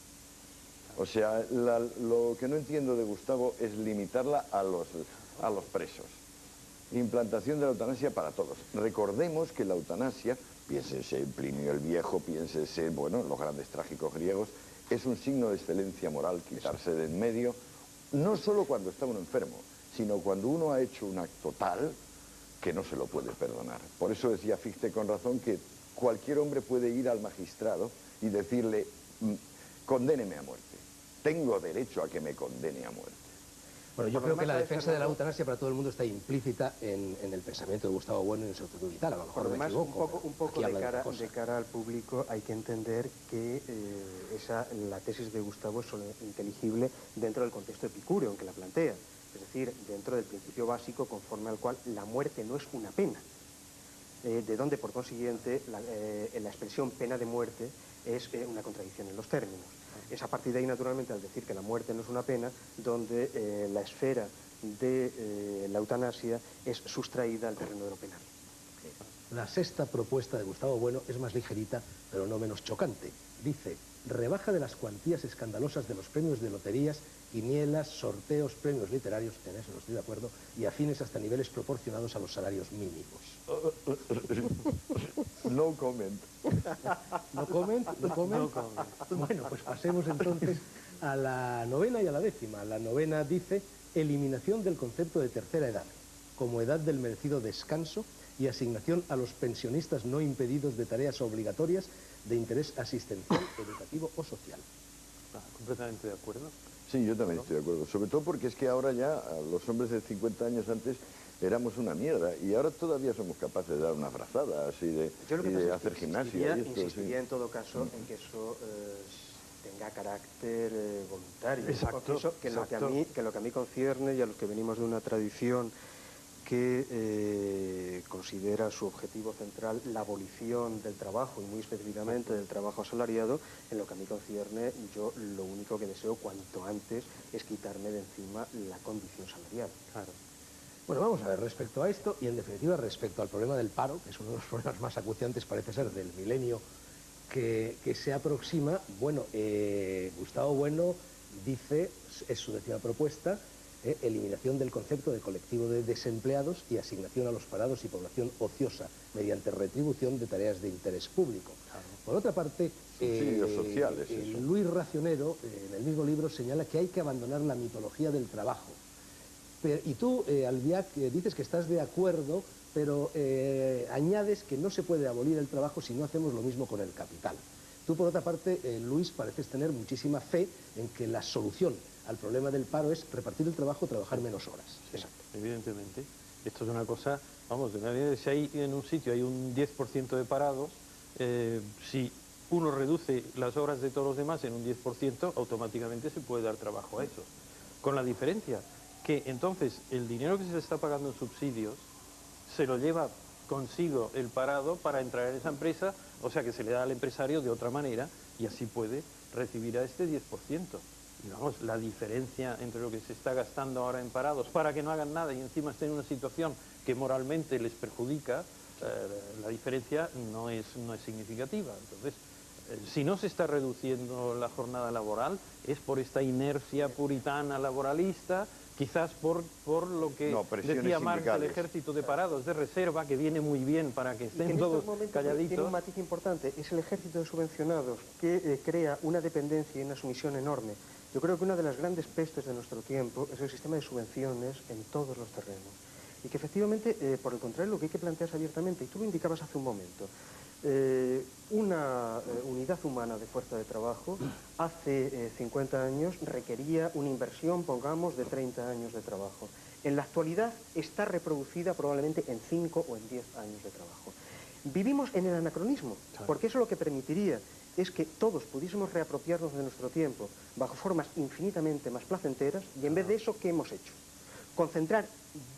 O sea, lo que no entiendo de Gustavo es limitarla a los presos. Implantación de la eutanasia para todos. Recordemos que la eutanasia, piénsese en Plinio el Viejo, piénsese en, bueno, los grandes trágicos griegos, es un signo de excelencia moral quitarse de en medio, no solo cuando está uno enfermo, sino cuando uno ha hecho un acto tal que no se lo puede perdonar. Por eso decía Fichte con razón que cualquier hombre puede ir al magistrado y decirle, condéneme a muerte. Tengo derecho a que me condene a muerte. Bueno, yo creo que la defensa de la eutanasia para todo el mundo está implícita en el pensamiento de Gustavo Bueno y en su actitud vital. A lo mejor me equivoco. Un poco de cara al público hay que entender que la tesis de Gustavo es solo inteligible dentro del contexto epicúreo en que la plantea. Es decir, dentro del principio básico conforme al cual la muerte no es una pena. De donde, por consiguiente, la expresión pena de muerte es una contradicción en los términos. Es a partir de ahí, naturalmente, al decir que la muerte no es una pena, donde la esfera de la eutanasia es sustraída al terreno de lo penal. La sexta propuesta de Gustavo Bueno es más ligerita, pero no menos chocante. Dice, rebaja de las cuantías escandalosas de los premios de loterías, quinielas, sorteos, premios literarios, en eso no estoy de acuerdo, y afines hasta niveles proporcionados a los salarios mínimos. No comment. ¿No comment? ¿No comment? No comment. Bueno, pues pasemos entonces a la novena y a la décima. La novena dice eliminación del concepto de tercera edad, como edad del merecido descanso y asignación a los pensionistas no impedidos de tareas obligatorias de interés asistencial, educativo o social. Completamente de acuerdo. Sí, yo también estoy de acuerdo. Sobre todo porque es que ahora ya los hombres de 50 años antes éramos una mierda y ahora todavía somos capaces de dar una frazada así de, Yo lo que y pasa de es que hacer gimnasia. insistiría en todo caso en que eso tenga carácter voluntario. Exacto, Porque eso, que lo que a mí concierne y a los que venimos de una tradición que considera su objetivo central la abolición del trabajo y muy específicamente del trabajo asalariado, en lo que a mí concierne, yo lo único que deseo cuanto antes es quitarme de encima la condición salarial. Claro. Bueno, vamos a ver, respecto a esto y en definitiva respecto al problema del paro, que es uno de los problemas más acuciantes parece ser del milenio que se aproxima, bueno, Gustavo Bueno dice, es su décima propuesta, eliminación del concepto de colectivo de desempleados y asignación a los parados y población ociosa mediante retribución de tareas de interés público. Claro. Por otra parte, subsidios sociales, eso. Luis Racionero, en el mismo libro, señala que hay que abandonar la mitología del trabajo. Y tú, Albiac, dices que estás de acuerdo, pero añades que no se puede abolir el trabajo si no hacemos lo mismo con el capital. Tú, por otra parte, Luis, pareces tener muchísima fe en que la solución al problema del paro es repartir el trabajo, trabajar menos horas. Sí, exacto. Evidentemente. Esto es una cosa, vamos, si hay en un sitio hay un 10% de parados, si uno reduce las horas de todos los demás en un 10%, automáticamente se puede dar trabajo a esos. Con la diferencia que entonces el dinero que se le está pagando en subsidios se lo lleva consigo el parado para entrar en esa empresa, o sea que se le da al empresario de otra manera y así puede recibir a este 10%. Y vamos, la diferencia entre lo que se está gastando ahora en parados para que no hagan nada y encima estén en una situación que moralmente les perjudica, la diferencia no es significativa. Entonces, si no se está reduciendo la jornada laboral es por esta inercia puritana laboralista, quizás por lo que decía Marx, el ejército de parados de reserva, que viene muy bien para que estén todos calladitos. Tiene un matiz importante, es el ejército de subvencionados que crea una dependencia y una sumisión enorme. Yo creo que una de las grandes pestes de nuestro tiempo es el sistema de subvenciones en todos los terrenos. Y que efectivamente, por el contrario, lo que hay que plantearse abiertamente, y tú lo indicabas hace un momento, una unidad humana de fuerza de trabajo hace 50 años requería una inversión, pongamos, de 30 años de trabajo. En la actualidad está reproducida probablemente en 5 o en 10 años de trabajo. Vivimos en el anacronismo, porque eso lo que permitiría es que todos pudiésemos reapropiarnos de nuestro tiempo bajo formas infinitamente más placenteras y en vez de eso, ¿qué hemos hecho? Concentrar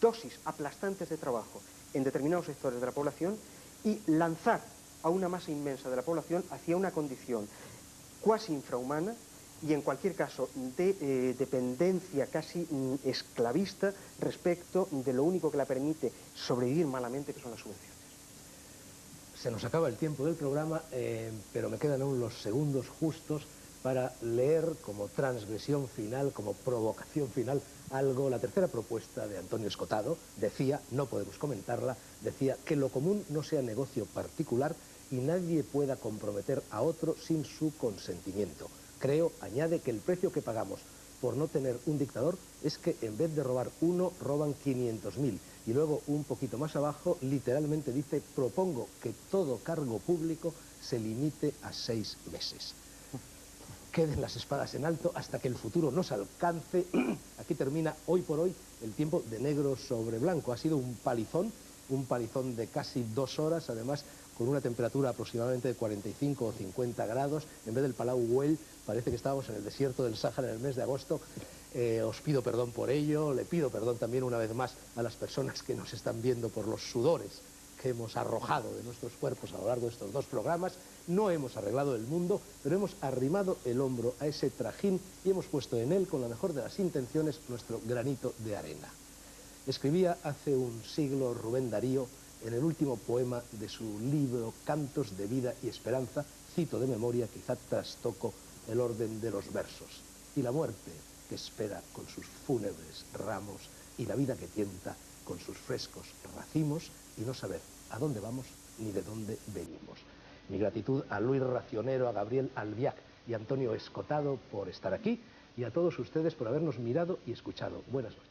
dosis aplastantes de trabajo en determinados sectores de la población y lanzar a una masa inmensa de la población hacia una condición cuasi infrahumana y en cualquier caso de dependencia casi esclavista respecto de lo único que la permite sobrevivir malamente, que son las subvenciones. Se nos acaba el tiempo del programa, pero me quedan aún los segundos justos para leer como transgresión final, como provocación final, algo. La tercera propuesta de Antonio Escotado decía, no podemos comentarla, decía que lo común no sea negocio particular y nadie pueda comprometer a otro sin su consentimiento. Creo, añade, que el precio que pagamos por no tener un dictador es que en vez de robar uno, roban 500.000. Y luego, un poquito más abajo, literalmente dice, propongo que todo cargo público se limite a 6 meses. Queden las espadas en alto hasta que el futuro nos alcance. Aquí termina, hoy por hoy, el tiempo de negro sobre blanco. Ha sido un palizón de casi 2 horas, además con una temperatura aproximadamente de 45 o 50 grados. En vez del Palau Güell, parece que estábamos en el desierto del Sáhara en el mes de agosto. Os pido perdón por ello, le pido perdón también una vez más a las personas que nos están viendo por los sudores que hemos arrojado de nuestros cuerpos a lo largo de estos 2 programas. No hemos arreglado el mundo, pero hemos arrimado el hombro a ese trajín y hemos puesto en él, con la mejor de las intenciones, nuestro granito de arena. Escribía hace un siglo Rubén Darío, en el último poema de su libro Cantos de Vida y Esperanza, cito de memoria, quizá trastoco el orden de los versos. Y la muerte que espera con sus fúnebres ramos, y la vida que tienta con sus frescos racimos, y no saber a dónde vamos ni de dónde venimos. Mi gratitud a Luis Racionero, a Gabriel Albiac y a Antonio Escotado por estar aquí, y a todos ustedes por habernos mirado y escuchado. Buenas noches.